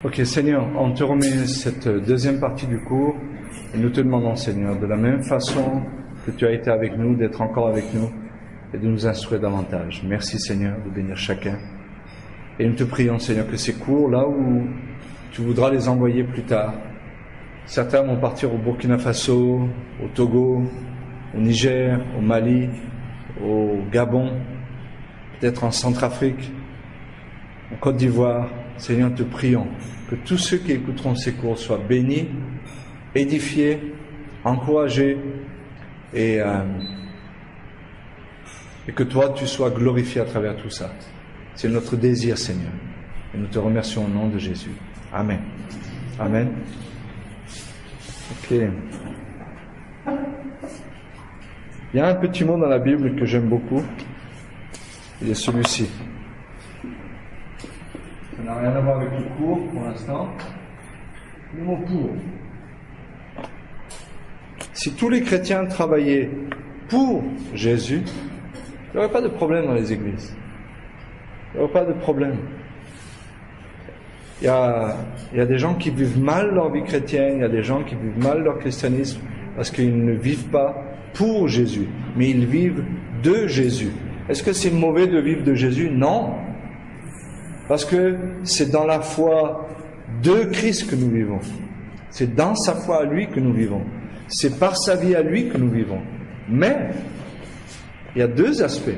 Ok, Seigneur, on te remet cette deuxième partie du cours et nous te demandons, Seigneur, de la même façon que tu as été avec nous, d'être encore avec nous et de nous instruire davantage. Merci, Seigneur, de bénir chacun. Et nous te prions, Seigneur, que ces cours, là où tu voudras les envoyer plus tard, certains vont partir au Burkina Faso, au Togo, au Niger, au Mali, au Gabon, peut-être en Centrafrique, en Côte d'Ivoire. Seigneur, te prions que tous ceux qui écouteront ces cours soient bénis, édifiés, encouragés et que toi, tu sois glorifié à travers tout ça. C'est notre désir, Seigneur. Et nous te remercions au nom de Jésus. Amen. Amen. Ok. Il y a un petit mot dans la Bible que j'aime beaucoup. Il est celui-ci. Ça n'a rien à voir avec le cours pour l'instant. Le mot pour. Si tous les chrétiens travaillaient pour Jésus, il n'y aurait pas de problème dans les églises. Il n'y aurait pas de problème. Il y a des gens qui vivent mal leur vie chrétienne, il y a des gens qui vivent mal leur christianisme parce qu'ils ne vivent pas pour Jésus, mais ils vivent de Jésus. Est-ce que c'est mauvais de vivre de Jésus? Non. Parce que c'est dans la foi de Christ que nous vivons. C'est dans sa foi à lui que nous vivons. C'est par sa vie à lui que nous vivons. Mais, il y a deux aspects.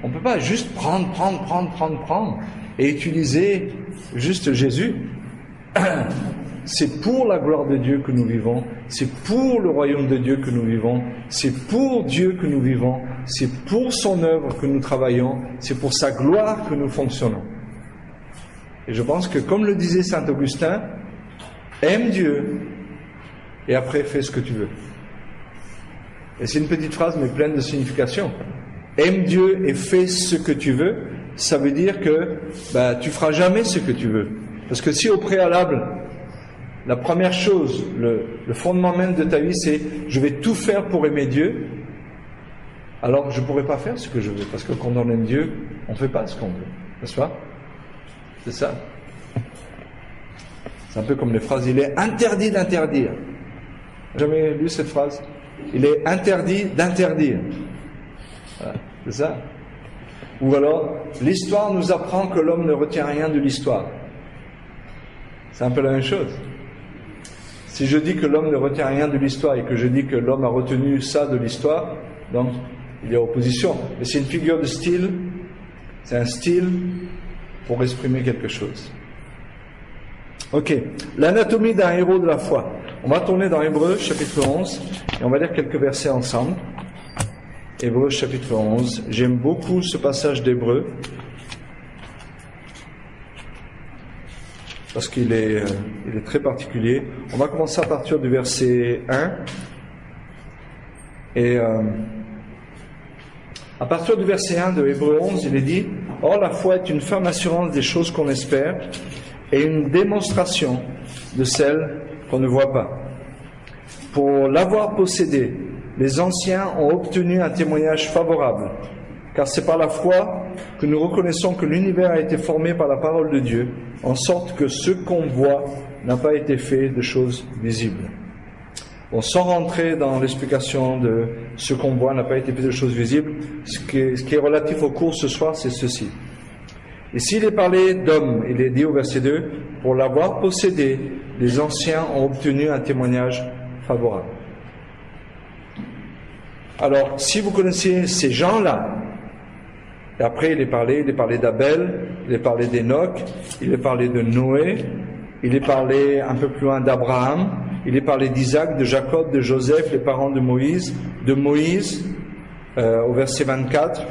On ne peut pas juste prendre et utiliser juste Jésus. C'est pour la gloire de Dieu que nous vivons. C'est pour le royaume de Dieu que nous vivons. C'est pour Dieu que nous vivons. C'est pour son œuvre que nous travaillons. C'est pour sa gloire que nous fonctionnons. Et je pense que, comme le disait saint Augustin, aime Dieu et après fais ce que tu veux. Et c'est une petite phrase mais pleine de signification. Aime Dieu et fais ce que tu veux, ça veut dire que tu feras jamais ce que tu veux. Parce que si au préalable, la première chose, le fondement même de ta vie, c'est je vais tout faire pour aimer Dieu, alors je ne pourrai pas faire ce que je veux. Parce que quand on aime Dieu, on ne fait pas ce qu'on veut. N'est-ce pas? C'est ça. C'est un peu comme les phrases, il est interdit d'interdire. Jamais lu cette phrase? Il est interdit d'interdire. Voilà, c'est ça. Ou alors, l'histoire nous apprend que l'homme ne retient rien de l'histoire. C'est un peu la même chose. Si je dis que l'homme ne retient rien de l'histoire et que je dis que l'homme a retenu ça de l'histoire, donc il y a opposition. Mais c'est une figure de style, c'est un style pour exprimer quelque chose. Ok, l'anatomie d'un héros de la foi. On va tourner dans Hébreux chapitre 11 et on va lire quelques versets ensemble. Hébreux chapitre 11. J'aime beaucoup ce passage d'Hébreux parce qu'il est très particulier. On va commencer à partir du verset 1 et à partir du verset 1 de Hébreux 11, il est dit « Or la foi est une ferme assurance des choses qu'on espère et une démonstration de celles qu'on ne voit pas. Pour l'avoir possédée, les anciens ont obtenu un témoignage favorable, car c'est par la foi que nous reconnaissons que l'univers a été formé par la parole de Dieu, en sorte que ce qu'on voit n'a pas été fait de choses visibles. » Bon, sans rentrer dans l'explication de ce qu'on voit n'a pas été fait de choses visibles, ce qui est relatif au cours ce soir, c'est ceci. Et s'il est parlé d'homme, il est dit au verset 2, « Pour l'avoir possédé, les anciens ont obtenu un témoignage favorable. » Alors, si vous connaissez ces gens-là, et après il est parlé d'Abel, il est parlé d'Enoch, il est parlé de Noé, il est parlé un peu plus loin d'Abraham, il est parlé d'Isaac, de Jacob, de Joseph, les parents de Moïse au verset 24.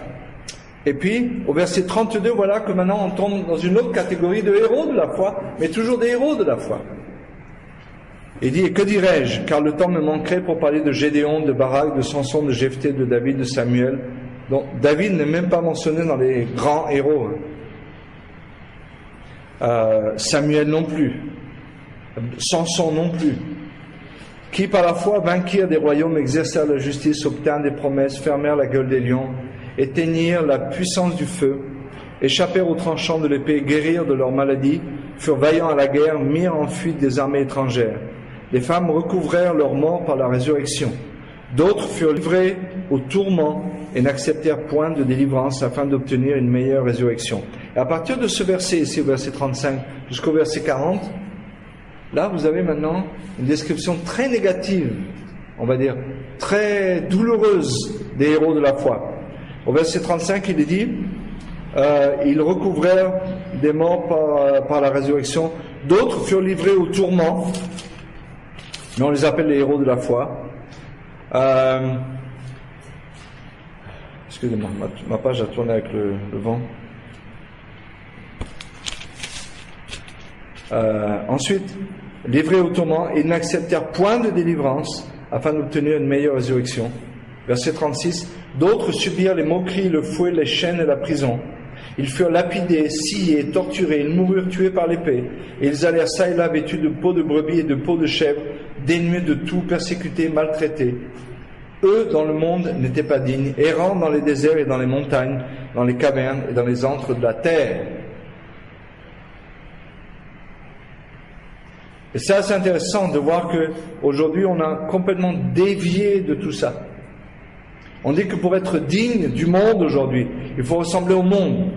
Et puis, au verset 32, voilà que maintenant on tombe dans une autre catégorie de héros de la foi, mais toujours des héros de la foi. Il dit, et que dirais-je, car le temps me manquerait pour parler de Gédéon, de Barak, de Samson, de Jephthé, de David, de Samuel. Donc, David n'est même pas mentionné dans les grands héros. Samuel non plus. Samson non plus. Qui par la foi vainquirent des royaumes, exercèrent la justice, obtinrent des promesses, fermèrent la gueule des lions, éteignirent la puissance du feu, échappèrent aux tranchants de l'épée, guérirent de leur maladie, furent vaillants à la guerre, mirent en fuite des armées étrangères. Les femmes recouvrèrent leur mort par la résurrection. D'autres furent livrés au tourment et n'acceptèrent point de délivrance afin d'obtenir une meilleure résurrection. Et à partir de ce verset ici, au verset 35 jusqu'au verset 40, là vous avez maintenant une description très négative, on va dire très douloureuse des héros de la foi. Au verset 35, il est dit, ils recouvrèrent des morts par la résurrection. D'autres furent livrés au tourment, mais on les appelle les héros de la foi. Excusez-moi, ma page a tourné avec le vent. Ensuite, livrés au tourment, ils n'acceptèrent point de délivrance afin d'obtenir une meilleure résurrection. Verset 36, d'autres subirent les moqueries, le fouet, les chaînes et la prison. Ils furent lapidés, sciés, torturés, ils moururent tués par l'épée, et ils allèrent çà et là vêtus de peaux de brebis et de peaux de chèvre, dénués de tout, persécutés, maltraités. Eux, dans le monde, n'étaient pas dignes, errant dans les déserts et dans les montagnes, dans les cavernes et dans les antres de la terre. Et ça, c'est intéressant de voir que aujourd'hui, on a complètement dévié de tout ça. On dit que pour être digne du monde aujourd'hui, il faut ressembler au monde,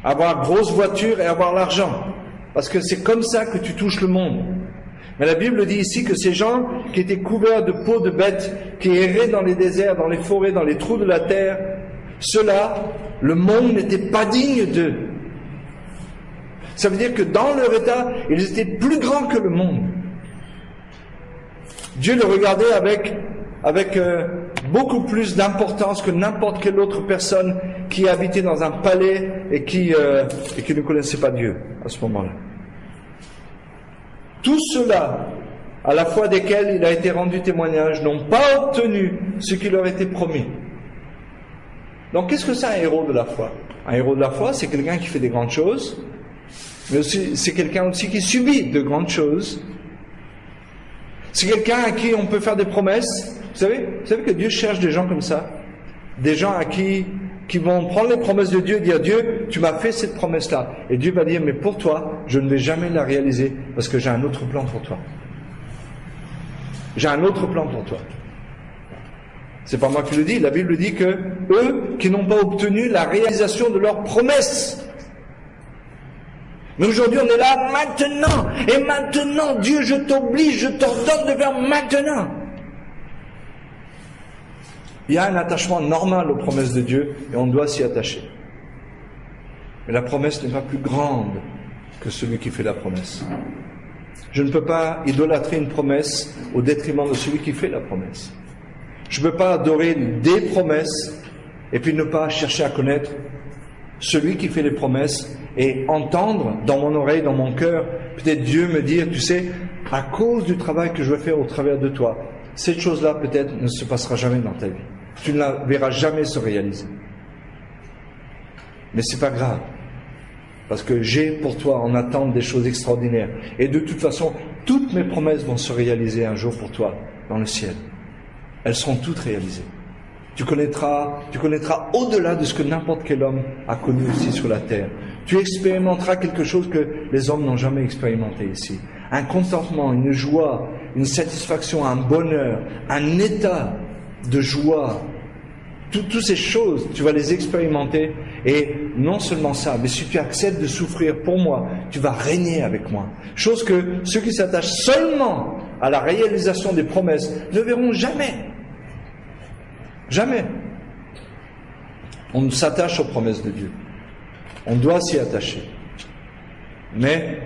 avoir grosse voiture et avoir l'argent, parce que c'est comme ça que tu touches le monde. Mais la Bible dit ici que ces gens qui étaient couverts de peaux de bêtes, qui erraient dans les déserts, dans les forêts, dans les trous de la terre, ceux-là, le monde n'était pas digne d'eux. Ça veut dire que dans leur état, ils étaient plus grands que le monde. Dieu les regardait avec beaucoup plus d'importance que n'importe quelle autre personne qui habitait dans un palais et qui ne connaissait pas Dieu à ce moment-là. Tous ceux-là, à la foi desquels il a été rendu témoignage, n'ont pas obtenu ce qui leur était promis. Donc qu'est-ce que c'est un héros de la foi? Un héros de la foi, c'est quelqu'un qui fait des grandes choses, mais aussi c'est quelqu'un aussi qui subit de grandes choses. C'est quelqu'un à qui on peut faire des promesses. Vous savez que Dieu cherche des gens comme ça, des gens à qui vont prendre les promesses de Dieu et dire, Dieu, tu m'as fait cette promesse-là. Et Dieu va dire, mais pour toi, je ne vais jamais la réaliser parce que j'ai un autre plan pour toi. J'ai un autre plan pour toi. C'est pas moi qui le dis, la Bible dit que eux qui n'ont pas obtenu la réalisation de leurs promesses. Mais aujourd'hui, on est là maintenant. Et maintenant, Dieu, je t'oblige, je t'ordonne de faire maintenant. Il y a un attachement normal aux promesses de Dieu et on doit s'y attacher. Mais la promesse n'est pas plus grande que celui qui fait la promesse. Je ne peux pas idolâtrer une promesse au détriment de celui qui fait la promesse. Je ne peux pas adorer des promesses et puis ne pas chercher à connaître celui qui fait les promesses et entendre dans mon oreille, dans mon cœur, peut-être Dieu me dire, tu sais, à cause du travail que je vais faire au travers de toi, cette chose-là peut-être ne se passera jamais dans ta vie. Tu ne la verras jamais se réaliser. Mais c'est pas grave. Parce que j'ai pour toi en attente des choses extraordinaires. Et de toute façon, toutes mes promesses vont se réaliser un jour pour toi dans le ciel. Elles seront toutes réalisées. Tu connaîtras au-delà de ce que n'importe quel homme a connu ici sur la terre. Tu expérimenteras quelque chose que les hommes n'ont jamais expérimenté ici. Un contentement, une joie, une satisfaction, un bonheur, un état de joie. Toutes ces choses, tu vas les expérimenter. Et non seulement ça, mais si tu acceptes de souffrir pour moi, tu vas régner avec moi. Chose que ceux qui s'attachent seulement à la réalisation des promesses ne verront jamais. Jamais. On s'attache aux promesses de Dieu. On doit s'y attacher. Mais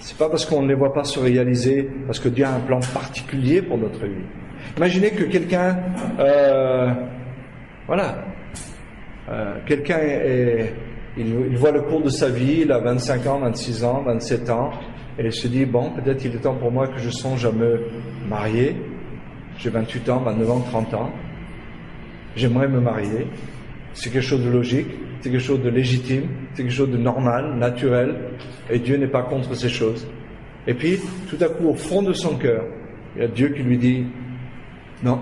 c'est pas parce qu'on ne les voit pas se réaliser, parce que Dieu a un plan particulier pour notre vie. Imaginez que quelqu'un, quelqu'un il voit le cours de sa vie, il a 25 ans, 26 ans, 27 ans, et il se dit, bon, peut-être il est temps pour moi que je songe à me marier. J'ai 28 ans, 29 ans, 30 ans. J'aimerais me marier. C'est quelque chose de logique, c'est quelque chose de légitime, c'est quelque chose de normal, naturel, et Dieu n'est pas contre ces choses. Et puis, tout à coup, au fond de son cœur, il y a Dieu qui lui dit, non,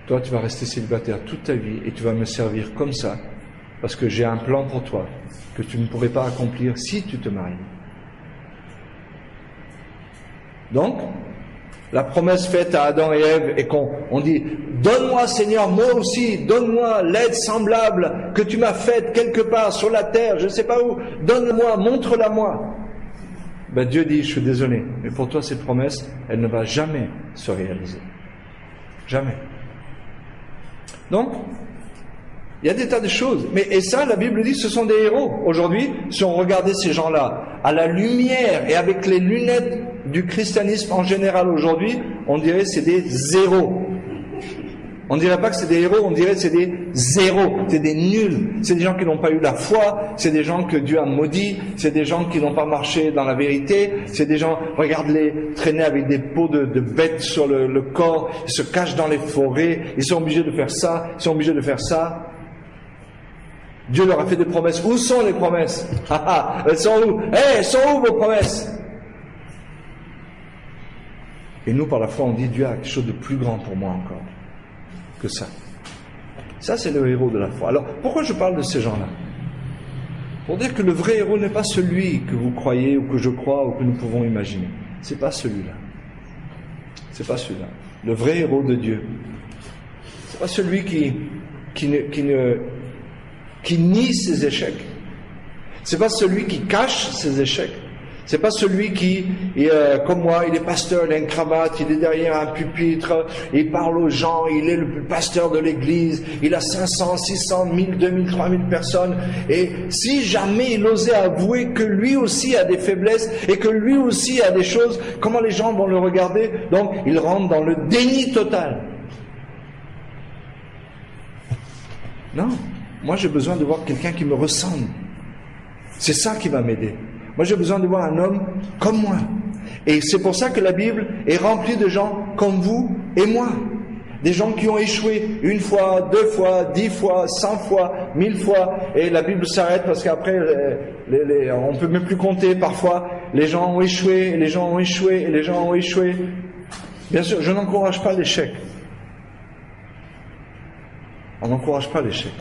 toi tu vas rester célibataire toute ta vie et tu vas me servir comme ça, parce que j'ai un plan pour toi que tu ne pourrais pas accomplir si tu te maries. Donc, la promesse faite à Adam et Ève et qu'on dit « Donne-moi Seigneur, moi aussi, donne-moi l'aide semblable que tu m'as faite quelque part sur la terre, je ne sais pas où, donne-moi, montre-la moi. » Ben Dieu dit « Je suis désolé, mais pour toi cette promesse, elle ne va jamais se réaliser. Jamais. » Donc, il y a des tas de choses. Et ça, la Bible dit, ce sont des héros. Aujourd'hui, si on regardait ces gens-là à la lumière et avec les lunettes du christianisme en général aujourd'hui, on dirait que c'est des zéros. On ne dirait pas que c'est des héros, on dirait que c'est des zéros, c'est des nuls. C'est des gens qui n'ont pas eu la foi, c'est des gens que Dieu a maudits, c'est des gens qui n'ont pas marché dans la vérité, c'est des gens, regarde-les traîner avec des peaux de bêtes sur le corps, ils se cachent dans les forêts, ils sont obligés de faire ça, ils sont obligés de faire ça. Dieu leur a fait des promesses. Où sont les promesses? Elles sont où? Elles sont où vos promesses? Et nous, par la foi, on dit Dieu a quelque chose de plus grand pour moi encore que ça. Ça, c'est le héros de la foi. Alors, pourquoi je parle de ces gens-là? Pour dire que le vrai héros n'est pas celui que vous croyez ou que je crois ou que nous pouvons imaginer. C'est pas celui-là. C'est pas celui-là. Le vrai héros de Dieu. C'est pas celui qui nie ses échecs. C'est pas celui qui cache ses échecs. C'est pas celui qui, comme moi, il est pasteur, il a une cravate, il est derrière un pupitre, il parle aux gens, il est le pasteur de l'église, il a 500, 600, 1000, 2000, 3000 personnes. Et si jamais il osait avouer que lui aussi a des faiblesses et que lui aussi a des choses, comment les gens vont le regarder? Donc, il rentre dans le déni total. Non. Moi, j'ai besoin de voir quelqu'un qui me ressemble. C'est ça qui va m'aider. Moi, j'ai besoin de voir un homme comme moi. Et c'est pour ça que la Bible est remplie de gens comme vous et moi. Des gens qui ont échoué 1 fois, 2 fois, 10 fois, 100 fois, 1000 fois. Et la Bible s'arrête parce qu'après, on ne peut même plus compter. Parfois, les gens ont échoué, les gens ont échoué, les gens ont échoué. Bien sûr, je n'encourage pas l'échec. On n'encourage pas l'échec.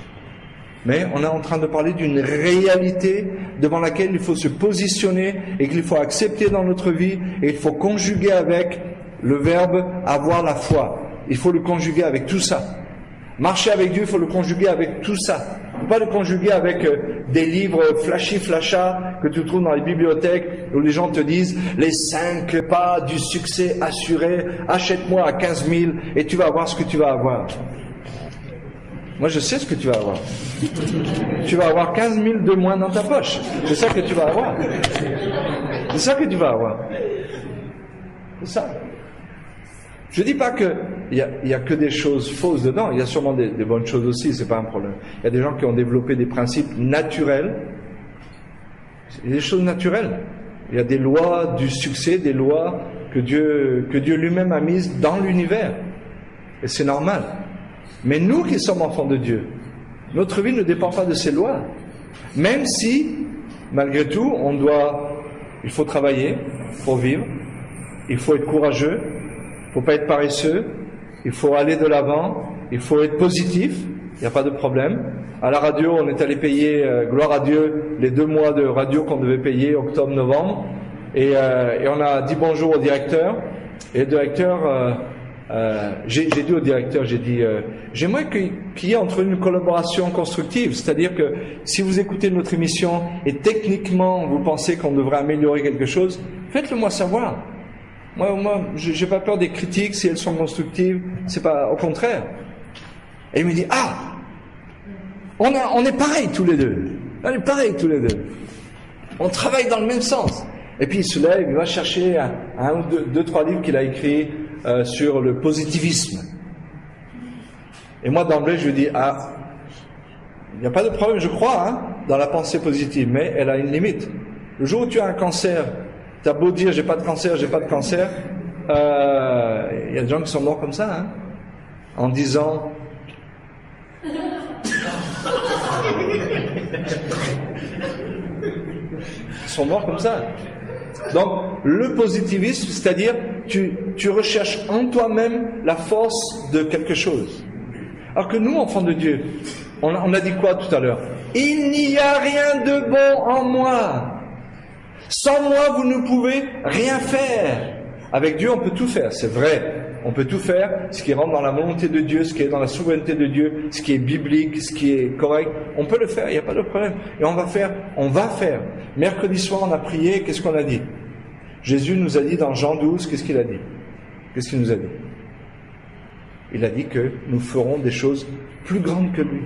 Mais on est en train de parler d'une réalité devant laquelle il faut se positionner et qu'il faut accepter dans notre vie et il faut conjuguer avec le verbe avoir la foi. Il faut le conjuguer avec tout ça. Marcher avec Dieu, il faut le conjuguer avec tout ça. Il ne faut pas le conjuguer avec des livres flashy-flasha que tu trouves dans les bibliothèques où les gens te disent les 5 pas du succès assuré, achète-moi à 15 000 et tu vas avoir ce que tu vas avoir. Moi, je sais ce que tu vas avoir. Tu vas avoir 15 000 de moins dans ta poche. C'est ça que tu vas avoir. C'est ça que tu vas avoir. C'est ça. Je dis pas que il y a que des choses fausses dedans. Il y a sûrement des bonnes choses aussi. C'est pas un problème. Il y a des gens qui ont développé des principes naturels. Il y a des choses naturelles. Il y a des lois du succès, des lois que Dieu lui-même a mises dans l'univers. Et c'est normal. Mais nous qui sommes enfants de Dieu, notre vie ne dépend pas de ces lois. Même si, malgré tout, il faut travailler pour vivre, il faut être courageux, il ne faut pas être paresseux, il faut aller de l'avant, il faut être positif, il n'y a pas de problème. À la radio, on est allé payer, gloire à Dieu, les 2 mois de radio qu'on devait payer, octobre, novembre, et on a dit bonjour au directeur, et le directeur... j'ai dit au directeur, j'aimerais qu'il y ait entre nous une collaboration constructive, c'est-à-dire que si vous écoutez notre émission et techniquement vous pensez qu'on devrait améliorer quelque chose, faites-le moi savoir. Moi, j'ai pas peur des critiques si elles sont constructives, c'est pas au contraire. Et il me dit on est pareils tous les deux, on travaille dans le même sens. Et puis il se lève, il va chercher un ou deux, 3 livres qu'il a écrits sur le positivisme. Et moi d'emblée je lui dis il n'y a pas de problème, je crois dans la pensée positive, mais elle a une limite. Le jour où tu as un cancer, tu as beau dire j'ai pas de cancer, il y a des gens qui sont morts comme ça, en disant ils sont morts comme ça. Donc, le positivisme, c'est-à-dire, tu recherches en toi-même la force de quelque chose. Alors que nous, enfants de Dieu, on a dit quoi tout à l'heure? Il n'y a rien de bon en moi. Sans moi, vous ne pouvez rien faire. Avec Dieu, on peut tout faire, c'est vrai. On peut tout faire, ce qui rentre dans la volonté de Dieu, ce qui est dans la souveraineté de Dieu, ce qui est biblique, ce qui est correct. On peut le faire, il n'y a pas de problème. Et on va faire. Mercredi soir, on a prié, qu'est-ce qu'on a dit? Jésus nous a dit dans Jean 12, qu'est-ce qu'il a dit? Qu'est-ce qu'il nous a dit? Il a dit que nous ferons des choses plus grandes que lui.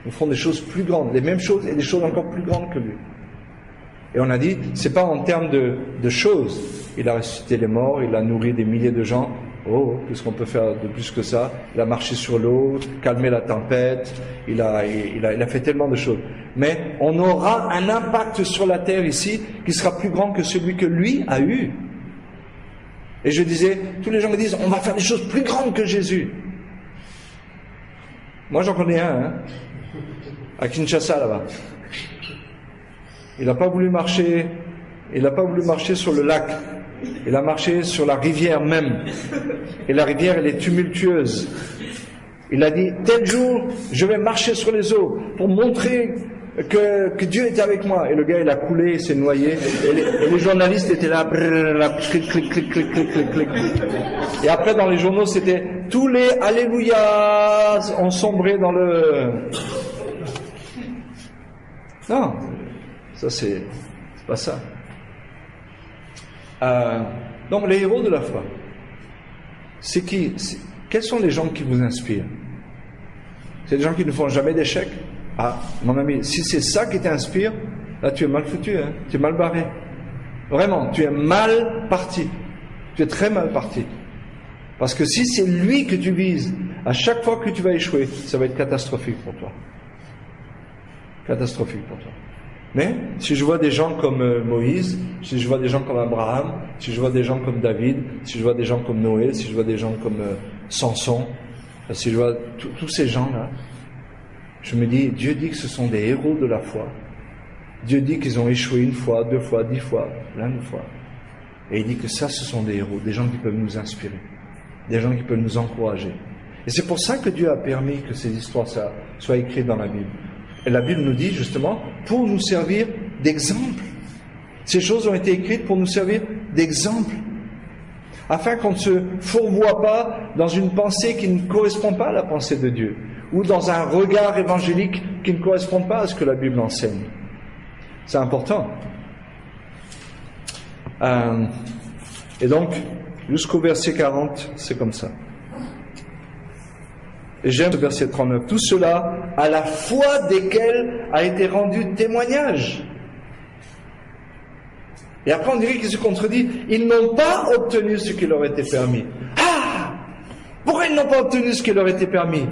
Nous ferons des choses plus grandes, les mêmes choses et des choses encore plus grandes que lui. Et on a dit, c'est pas en termes de choses. Il a ressuscité les morts, il a nourri des milliers de gens. Oh, qu'est-ce qu'on peut faire de plus que ça? Il a marché sur l'eau, calmé la tempête, il a fait tellement de choses. Mais on aura un impact sur la terre ici qui sera plus grand que celui que lui a eu. Et je disais, tous les gens me disent, on va faire des choses plus grandes que Jésus. Moi j'en connais un, à Kinshasa là-bas. Il n'a pas voulu marcher sur le lac. Il a marché sur la rivière même. Et la rivière, elle est tumultueuse. Il a dit, tel jour, je vais marcher sur les eaux pour montrer que Dieu est avec moi. Et le gars, il a coulé, il s'est noyé. Et les journalistes étaient là, clic, clic, clic, clic, clic, clic, clic. Et après, dans les journaux, c'était tous les Alléluia ont sombré dans le... Non, ça c'est pas ça. Donc les héros de la foi, c'est qui? Quels sont les gens qui vous inspirent? C'est des gens qui ne font jamais d'échecs? Ah, mon ami, si c'est ça qui t'inspire, là tu es mal foutu, hein? Tu es mal barré. Vraiment, tu es mal parti. Tu es très mal parti. Parce que si c'est lui que tu vises, à chaque fois que tu vas échouer, ça va être catastrophique pour toi. Catastrophique pour toi. Mais si je vois des gens comme Moïse, si je vois des gens comme Abraham, si je vois des gens comme David, si je vois des gens comme Noé, si je vois des gens comme Samson, si je vois tous ces gens-là, je me dis, Dieu dit que ce sont des héros de la foi. Dieu dit qu'ils ont échoué une fois, 2 fois, 10 fois, plein de fois. Et il dit que ça, ce sont des héros, des gens qui peuvent nous inspirer, des gens qui peuvent nous encourager. Et c'est pour ça que Dieu a permis que ces histoires soient écrites dans la Bible. Et la Bible nous dit justement, pour nous servir d'exemple. Ces choses ont été écrites pour nous servir d'exemple. Afin qu'on ne se fourvoie pas dans une pensée qui ne correspond pas à la pensée de Dieu. Ou dans un regard évangélique qui ne correspond pas à ce que la Bible enseigne. C'est important. Et donc, jusqu'au verset 40, c'est comme ça. Et j'aime le verset 39. Tout cela à la foi desquels a été rendu témoignage. Et après on dirait qu'il se contredit. Ils n'ont pas obtenu ce qui leur était permis. Ah! Pourquoi ils n'ont pas obtenu ce qui leur était permis?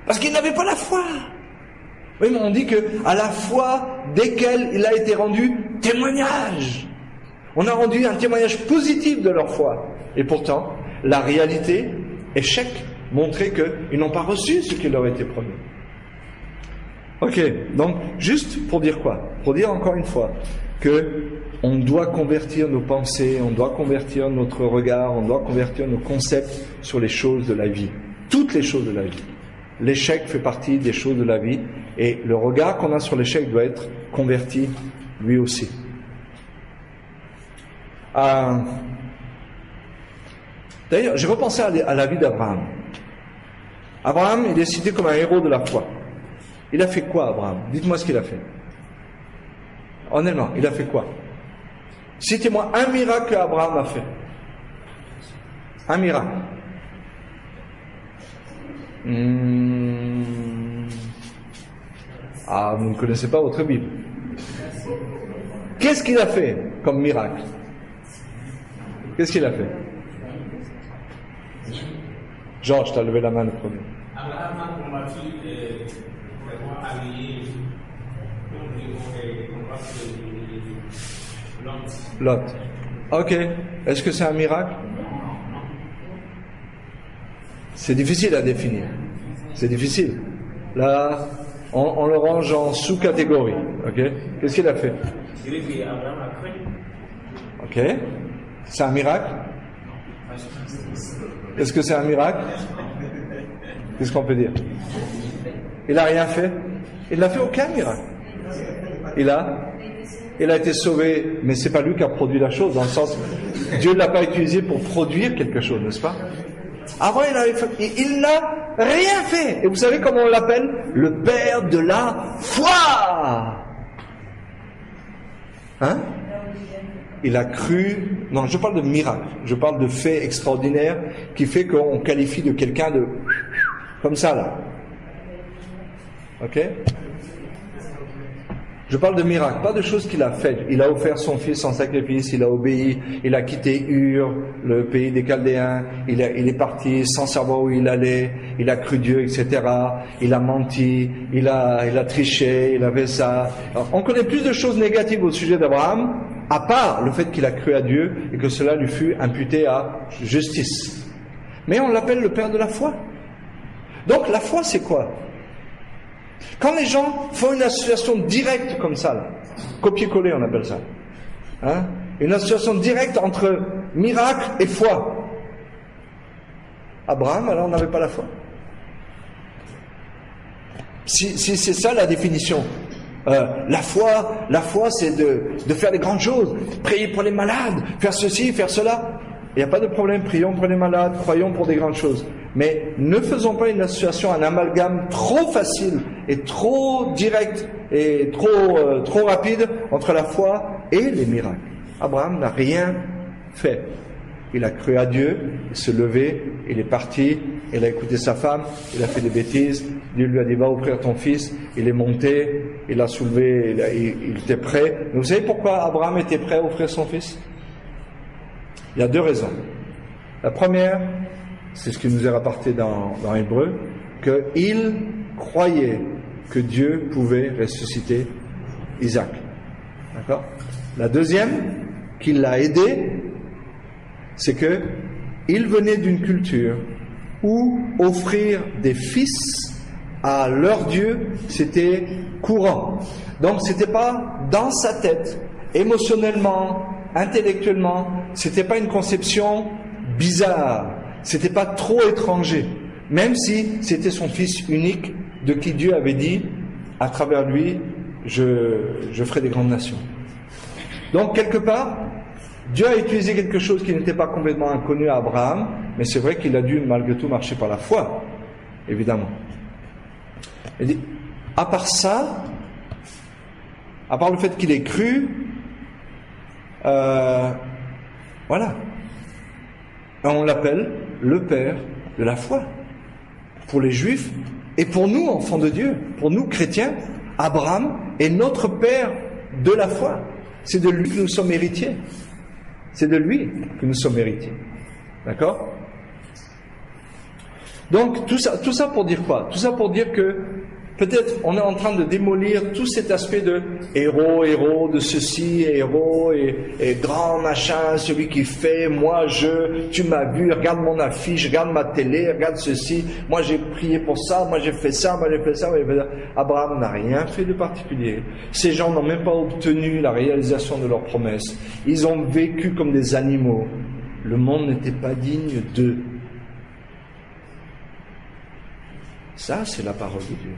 Parce qu'ils n'avaient pas la foi. Oui, mais on dit que à la foi desquels il a été rendu témoignage. On a rendu un témoignage positif de leur foi. Et pourtant, la réalité, échec, montrer qu'ils n'ont pas reçu ce qui leur était promis. Ok, donc juste pour dire quoi? Pour dire encore une fois que on doit convertir nos pensées, on doit convertir notre regard, on doit convertir nos concepts sur les choses de la vie. Toutes les choses de la vie. L'échec fait partie des choses de la vie et le regard qu'on a sur l'échec doit être converti lui aussi. D'ailleurs, j'ai repensé à la vie d'Abraham. Abraham, il est cité comme un héros de la foi. Il a fait quoi, Abraham? Dites-moi ce qu'il a fait. Honnêtement, il a fait quoi? Citez-moi un miracle qu'Abraham a fait. Un miracle. Ah, vous ne connaissez pas votre Bible. Qu'est-ce qu'il a fait comme miracle? Qu'est-ce qu'il a fait? Georges, tu as levé la main le premier. Abraham a combattu vraiment allié Lot. Ok. Est-ce que c'est un miracle? C'est difficile à définir. C'est difficile. Là, on le range en sous-catégorie. Ok. Qu'est-ce qu'il a fait? Ok. C'est un miracle? Est-ce que c'est un miracle? Qu'est-ce qu'on peut dire? Il n'a rien fait. Il n'a fait aucun miracle. Il a été sauvé, mais c'est pas lui qui a produit la chose, dans le sens, Dieu ne l'a pas utilisé pour produire quelque chose, n'est-ce pas? Avant, il n'a rien fait. Et vous savez comment on l'appelle? Le père de la foi. Hein? Il a cru. Non, je parle de miracle. Je parle de fait extraordinaire qui fait qu'on qualifie de quelqu'un de comme ça là. Ok? Je parle de miracle, pas de choses qu'il a faites. Il a offert son fils en sacrifice, il a obéi, il a quitté Ur, le pays des Chaldéens, il est parti sans savoir où il allait, il a cru Dieu, etc. Il a menti, il a triché, il a fait ça. Alors, on connaît plus de choses négatives au sujet d'Abraham, à part le fait qu'il a cru à Dieu et que cela lui fut imputé à justice. Mais on l'appelle le père de la foi. Donc la foi, c'est quoi? Quand les gens font une association directe comme ça, là, copier-coller on appelle ça, hein, une association directe entre miracle et foi. Abraham, alors, n'avait pas la foi. Si c'est ça la définition, la foi c'est de faire des grandes choses, prier pour les malades, faire ceci, faire cela. Il n'y a pas de problème, prions pour les malades, croyons pour des grandes choses. Mais ne faisons pas une association, un amalgame trop facile et trop direct et trop rapide entre la foi et les miracles. Abraham n'a rien fait. Il a cru à Dieu, il s'est levé, il est parti, il a écouté sa femme, il a fait des bêtises, Dieu lui a dit va offrir ton fils, il est monté, il a soulevé, il était prêt. Mais vous savez pourquoi Abraham était prêt à offrir son fils? Il y a deux raisons. La première, c'est ce qui nous est rapporté dans Hébreu, qu'il croyait que Dieu pouvait ressusciter Isaac. D'accord? La deuxième, qui l'a aidé, c'est que il venait d'une culture où offrir des fils à leur Dieu, c'était courant. Donc c'était pas dans sa tête, émotionnellement, intellectuellement, c'était pas une conception bizarre, c'était pas trop étranger, même si c'était son fils unique de qui Dieu avait dit, à travers lui, je ferai des grandes nations. Donc quelque part, Dieu a utilisé quelque chose qui n'était pas complètement inconnu à Abraham, mais c'est vrai qu'il a dû malgré tout marcher par la foi, évidemment. Il dit, à part ça, à part le fait qu'il ait cru, voilà. On l'appelle le père de la foi. Pour les juifs et pour nous, enfants de Dieu, pour nous chrétiens, Abraham est notre père de la foi. C'est de lui que nous sommes héritiers. C'est de lui que nous sommes héritiers. D'accord? Donc, tout ça pour dire quoi? Tout ça pour dire que peut-être on est en train de démolir tout cet aspect de héros de ceci, héros et grand machin, celui qui fait, moi tu m'as vu, regarde mon affiche, regarde ma télé, regarde ceci, moi j'ai prié pour ça, moi j'ai fait ça, moi j'ai fait ça, moi j'ai fait ça. Abraham n'a rien fait de particulier. Ces gens n'ont même pas obtenu la réalisation de leurs promesses. Ils ont vécu comme des animaux. Le monde n'était pas digne d'eux. Ça, c'est la parole de Dieu.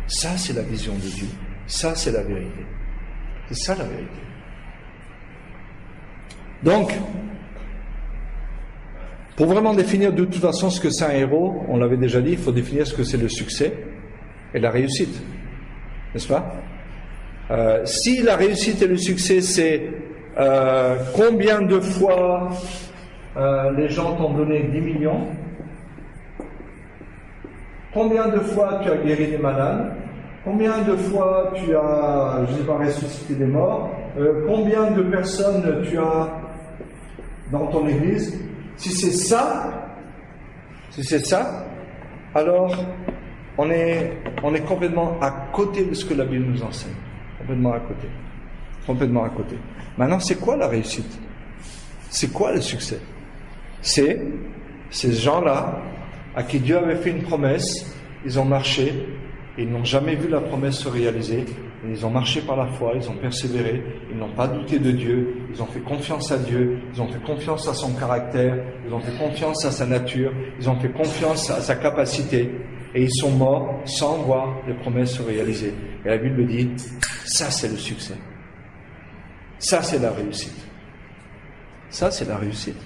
Ça, c'est la vision de Dieu. Ça, c'est la vérité. C'est ça la vérité. Donc, pour vraiment définir de toute façon ce que c'est un héros, on l'avait déjà dit, il faut définir ce que c'est le succès et la réussite. N'est-ce pas? Si la réussite et le succès, c'est combien de fois les gens t'ont donné 10 millions, combien de fois tu as guéri des malades, combien de fois tu as, je ne sais pas, ressuscité des morts, combien de personnes tu as dans ton église, si c'est ça, alors on est complètement à côté de ce que la Bible nous enseigne. Complètement à côté. Maintenant, c'est quoi la réussite? C'est quoi le succès? C'est ces gens-là à qui Dieu avait fait une promesse, ils ont marché, ils n'ont jamais vu la promesse se réaliser, ils ont marché par la foi, ils ont persévéré, ils n'ont pas douté de Dieu, ils ont fait confiance à Dieu, ils ont fait confiance à son caractère, ils ont fait confiance à sa nature, ils ont fait confiance à sa capacité, Et ils sont morts sans voir les promesses se réaliser. Et la Bible dit, ça c'est le succès. Ça c'est la réussite. Ça c'est la réussite.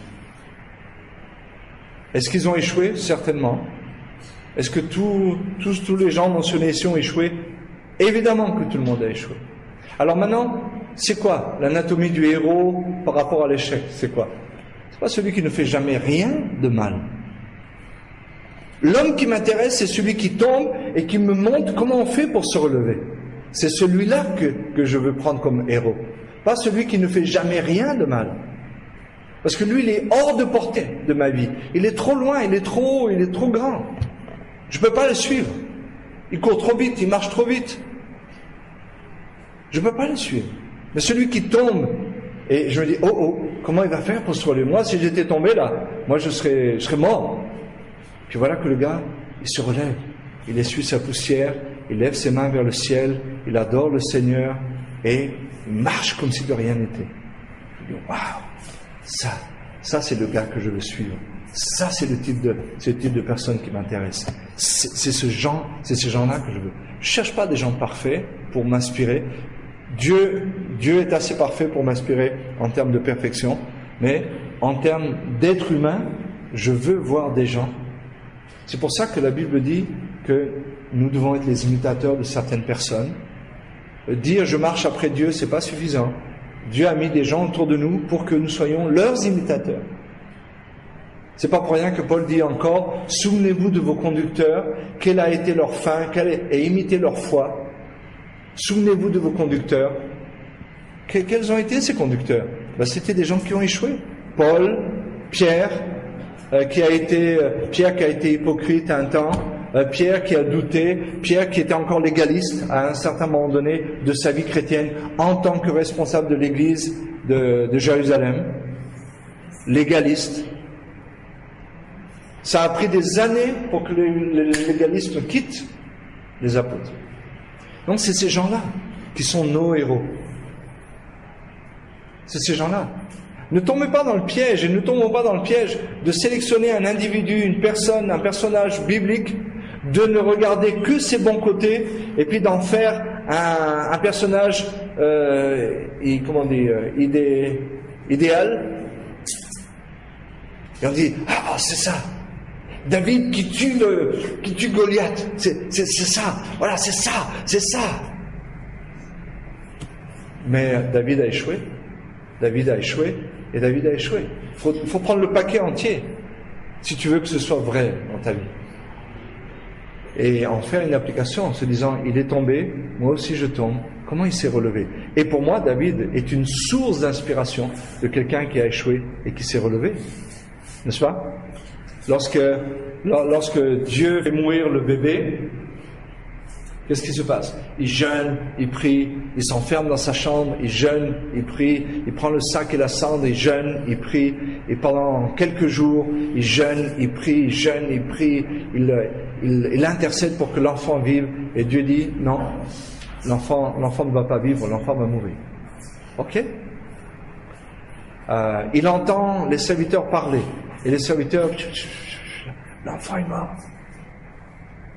Est-ce qu'ils ont échoué? Certainement. Est-ce que tous les gens mentionnés ici ont échoué? Évidemment que tout le monde a échoué. Alors maintenant, c'est quoi l'anatomie du héros par rapport à l'échec? C'est quoi? C'est pas celui qui ne fait jamais rien de mal. L'homme qui m'intéresse, c'est celui qui tombe et qui me montre comment on fait pour se relever. C'est celui-là que je veux prendre comme héros. Pas celui qui ne fait jamais rien de mal. Parce que lui, il est hors de portée de ma vie. Il est trop loin, il est trop grand. Je ne peux pas le suivre. Il court trop vite, il marche trop vite. Je ne peux pas le suivre. Mais celui qui tombe, et je me dis, comment il va faire pour se relever? Moi, si j'étais tombé là, moi je serais mort. Puis voilà que le gars, il se relève, il essuie sa poussière, il lève ses mains vers le ciel, il adore le Seigneur et il marche comme si de rien n'était. Je dis, waouh, ça c'est le gars que je veux suivre. Ça c'est le type de personne qui m'intéresse. C'est ces gens-là que je veux. Je cherche pas des gens parfaits pour m'inspirer. Dieu est assez parfait pour m'inspirer en termes de perfection, mais en termes d'être humain, je veux voir des gens. C'est pour ça que la Bible dit que nous devons être les imitateurs de certaines personnes. Dire je marche après Dieu, c'est pas suffisant. Dieu a mis des gens autour de nous pour que nous soyons leurs imitateurs. C'est pas pour rien que Paul dit encore, souvenez-vous de vos conducteurs, quelle a été leur fin, et imitez leur foi. Souvenez-vous de vos conducteurs. Quels ont été ces conducteurs? C'était des gens qui ont échoué. Paul, Pierre qui a été hypocrite un temps, Pierre qui a douté, Pierre qui était encore légaliste à un certain moment donné de sa vie chrétienne en tant que responsable de l'église de Jérusalem, légaliste. Ça a pris des années pour que le légalisme quitte les apôtres. Donc c'est ces gens-là qui sont nos héros. C'est ces gens-là. Ne tombez pas dans le piège, et ne tombons pas dans le piège de sélectionner un individu, une personne, un personnage biblique, de ne regarder que ses bons côtés, et puis d'en faire un personnage, idéal. Et on dit, c'est ça. David qui tue Goliath. C'est ça. Voilà, c'est ça. Mais David a échoué. Et David a échoué. Il faut prendre le paquet entier si tu veux que ce soit vrai dans ta vie. Et en faire une application en se disant, il est tombé, moi aussi je tombe. Comment il s'est relevé? Et pour moi, David est une source d'inspiration de quelqu'un qui a échoué et qui s'est relevé. N'est-ce pas? Lorsque Dieu fait mourir le bébé, qu'est-ce qui se passe? Il jeûne, il prie, il s'enferme dans sa chambre, il jeûne, il prie, il prend le sac et la cendre, il jeûne, il prie, et pendant quelques jours, il jeûne, il prie, il jeûne, il prie, il intercède pour que l'enfant vive, et Dieu dit, non, l'enfant ne va pas vivre, l'enfant va mourir. Ok? Il entend les serviteurs parler, et les serviteurs, l'enfant est mort.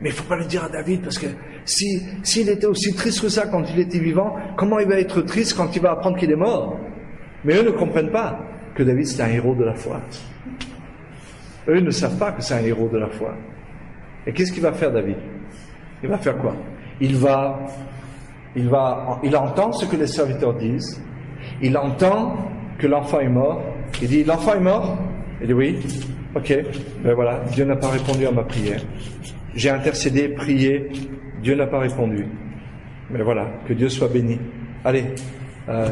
Mais il ne faut pas le dire à David, parce que s'il était aussi triste que ça quand il était vivant, comment il va être triste quand il va apprendre qu'il est mort? Mais eux ne comprennent pas que David c'est un héros de la foi. Eux ne savent pas que c'est un héros de la foi. Et qu'est-ce qu'il va faire David? Il va faire quoi? Il entend ce que les serviteurs disent, il entend que l'enfant est mort, il dit, l'enfant est mort? Il dit oui, ok, ben voilà, Dieu n'a pas répondu à ma prière. J'ai intercédé, prié, Dieu n'a pas répondu. Mais voilà, que Dieu soit béni. Allez,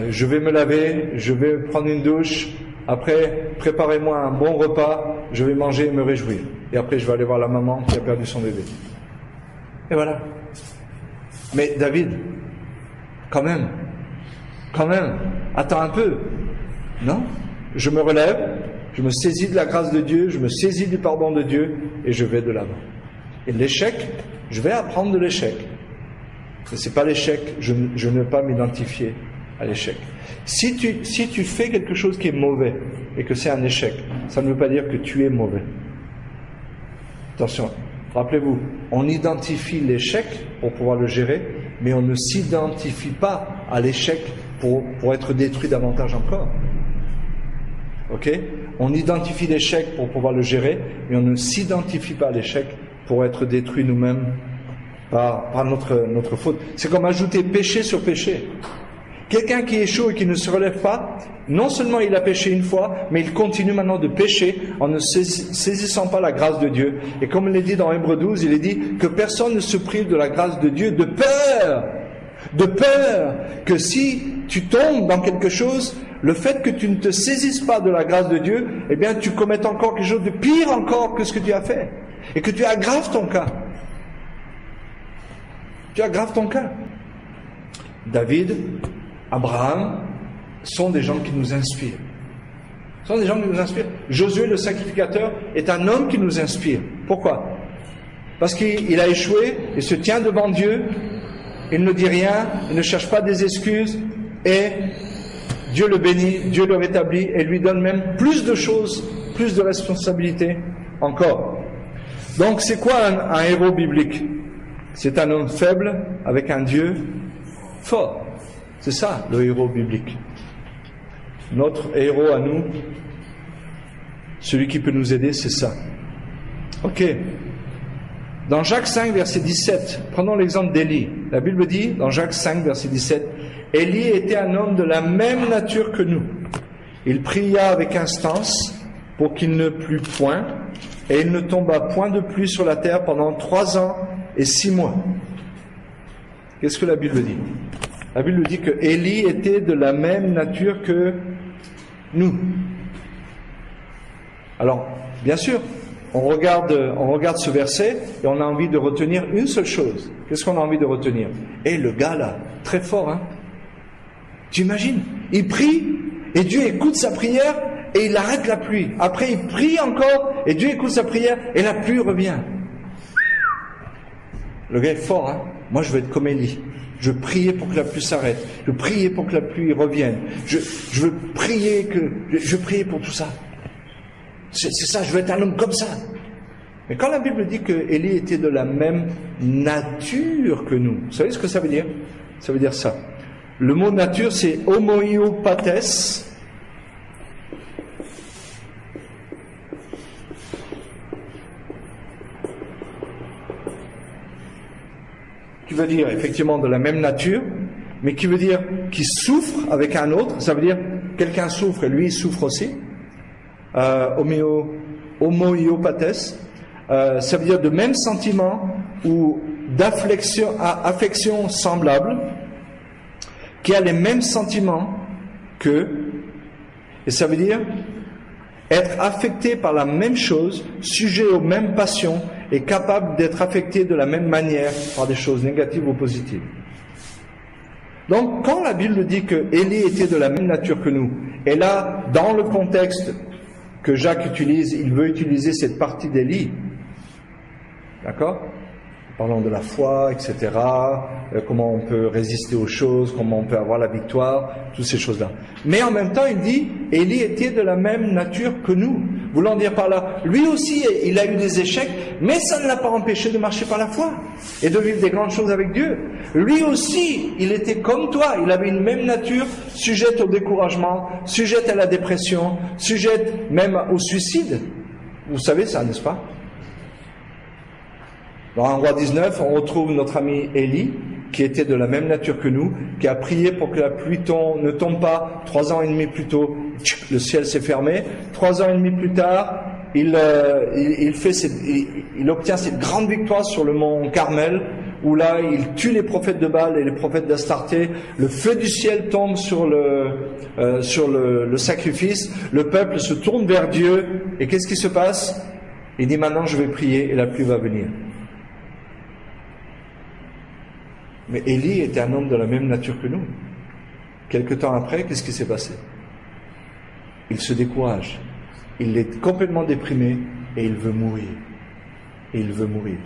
je vais me laver, je vais prendre une douche, après, préparez-moi un bon repas, je vais manger et me réjouir. Et après, je vais aller voir la maman qui a perdu son bébé. Et voilà. Mais David, quand même, attends un peu. Non? Je me relève, je me saisis de la grâce de Dieu, je me saisis du pardon de Dieu, et je vais de l'avant. Et l'échec, je vais apprendre de l'échec. Mais c'est pas l'échec, je ne veux pas m'identifier à l'échec. Si tu fais quelque chose qui est mauvais et que c'est un échec, ça ne veut pas dire que tu es mauvais. Attention, Rappelez-vous, on identifie l'échec pour pouvoir le gérer, mais on ne s'identifie pas à l'échec pour être détruit davantage encore. Ok? On identifie l'échec pour pouvoir le gérer, mais on ne s'identifie pas à l'échec pour être détruit nous-mêmes par notre faute. C'est comme ajouter péché sur péché. Quelqu'un qui échoue et qui ne se relève pas, non seulement il a péché une fois, mais il continue maintenant de pécher en ne saisissant pas la grâce de Dieu. Et comme il est dit dans Hébreux 12, il est dit que personne ne se prive de la grâce de Dieu de peur que si tu tombes dans quelque chose, le fait que tu ne te saisisses pas de la grâce de Dieu, eh bien tu commettes encore quelque chose de pire encore que ce que tu as fait. Et que tu aggraves ton cas. Tu aggraves ton cas. David, Abraham sont des gens qui nous inspirent. Sont des gens qui nous inspirent. Josué le sacrificateur est un homme qui nous inspire. Pourquoi? Parce qu'il a échoué, il se tient devant Dieu, il ne dit rien, il ne cherche pas des excuses, et Dieu le bénit, Dieu le rétablit, et lui donne même plus de choses, plus de responsabilités encore. Donc c'est quoi un héros biblique? C'est un homme faible avec un Dieu fort. C'est ça le héros biblique. Notre héros à nous, celui qui peut nous aider, c'est ça. Ok. Dans Jacques 5, verset 17, prenons l'exemple d'Élie. La Bible dit, dans Jacques 5, verset 17, Élie était un homme de la même nature que nous. Il pria avec instance pour qu'il ne plût point, et il ne tomba point de pluie sur la terre pendant 3 ans et 6 mois. Qu'est-ce que la Bible dit? La Bible dit que Élie était de la même nature que nous. Alors, bien sûr, on regarde ce verset et on a envie de retenir une seule chose. Qu'est-ce qu'on a envie de retenir? Et le gars là, très fort, hein? Tu imagines? Il prie et Dieu écoute sa prière et il arrête la pluie. Après, il prie encore et Dieu écoute sa prière et la pluie revient. Le gars est fort, hein? Moi, je veux être comme Élie. Je veux prier pour que la pluie s'arrête. Je veux prier pour que la pluie revienne. Je veux prier je veux prier pour tout ça. C'est ça, je veux être un homme comme ça. Mais quand la Bible dit que Élie était de la même nature que nous, vous savez ce que ça veut dire? Ça veut dire ça. Le mot nature, c'est homoiopathès. Qui veut dire effectivement de la même nature, mais qui veut dire qui souffre avec un autre. Ça veut dire quelqu'un souffre et lui il souffre aussi. Homoiopathès. Ça veut dire de même sentiment ou d'affection semblable, qui a les mêmes sentiments qu'eux. Et ça veut dire être affecté par la même chose, sujet aux mêmes passions, et capable d'être affecté de la même manière par des choses négatives ou positives. Donc, quand la Bible dit que Élie était de la même nature que nous, et là, dans le contexte que Jacques utilise, il veut utiliser cette partie d'Élie, d'accord? Parlons de la foi, etc., comment on peut résister aux choses, comment on peut avoir la victoire, toutes ces choses-là. Mais en même temps, il dit, Élie était de la même nature que nous. Voulant dire par là, lui aussi, il a eu des échecs, mais ça ne l'a pas empêché de marcher par la foi et de vivre des grandes choses avec Dieu. Lui aussi, il était comme toi, il avait une même nature, sujette au découragement, sujette à la dépression, sujette même au suicide. Vous savez ça, n'est-ce pas? Dans 1 Roi 19, on retrouve notre ami Élie, qui était de la même nature que nous, qui a prié pour que la pluie ne tombe pas. 3 ans et demi plus tôt, le ciel s'est fermé. 3 ans et demi plus tard, il obtient cette grande victoire sur le mont Carmel, où là, il tue les prophètes de Baal et les prophètes d'Astarté. Le feu du ciel tombe sur le sacrifice. Le peuple se tourne vers Dieu. Et qu'est-ce qui se passe? Il dit, maintenant je vais prier et la pluie va venir. Mais Élie était un homme de la même nature que nous. Quelque temps après, qu'est-ce qui s'est passé? Il se décourage. Il est complètement déprimé et il veut mourir. Et il veut mourir.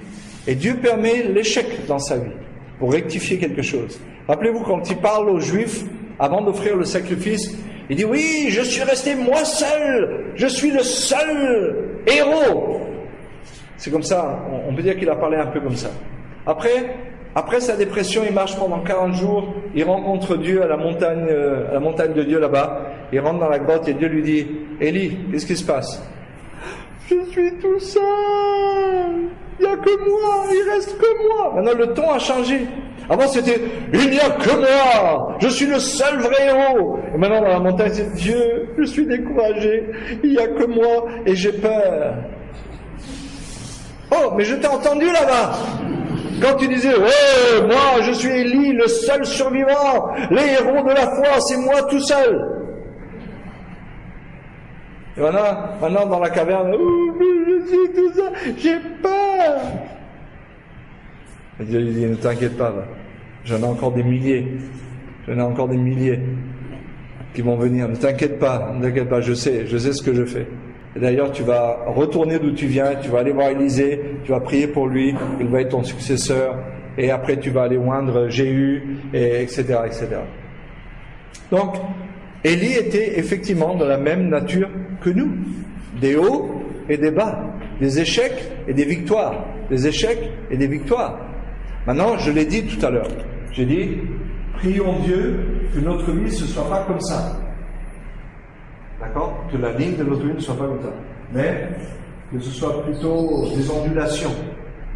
Et Dieu permet l'échec dans sa vie pour rectifier quelque chose. Rappelez-vous, quand il parle aux Juifs, avant d'offrir le sacrifice, il dit, oui, je suis resté moi seul. Je suis le seul héros. C'est comme ça, on peut dire qu'il a parlé un peu comme ça. Après sa dépression, il marche pendant 40 jours, il rencontre Dieu à la montagne de Dieu là-bas, il rentre dans la grotte et Dieu lui dit, Élie, qu'est-ce qui se passe? Je suis tout seul, il n'y a que moi, il reste que moi. Maintenant le ton a changé. Avant c'était, il n'y a que moi, je suis le seul vrai héros. Et maintenant dans la montagne c'est, Dieu, je suis découragé, il n'y a que moi et j'ai peur. Oh, mais je t'ai entendu là-bas. Quand tu disais, ouais, moi je suis Élie, le seul survivant, les héros de la foi, c'est moi tout seul. Et maintenant dans la caverne, oh, je suis tout seul, j'ai peur. Et Dieu lui dit, ne t'inquiète pas, j'en ai encore des milliers qui vont venir, ne t'inquiète pas, je sais ce que je fais. Et d'ailleurs, tu vas retourner d'où tu viens, tu vas aller voir Élisée, tu vas prier pour lui, il va être ton successeur, et après tu vas aller oindre Jéhu, et etc., etc. Donc, Élie était effectivement de la même nature que nous, des hauts et des bas, des échecs et des victoires, des échecs et des victoires. Maintenant, je l'ai dit tout à l'heure, j'ai dit, prions Dieu que notre vie ne soit pas comme ça. D'accord? Que la ligne de notre vie ne soit pas comme ça. Mais que ce soit plutôt des ondulations,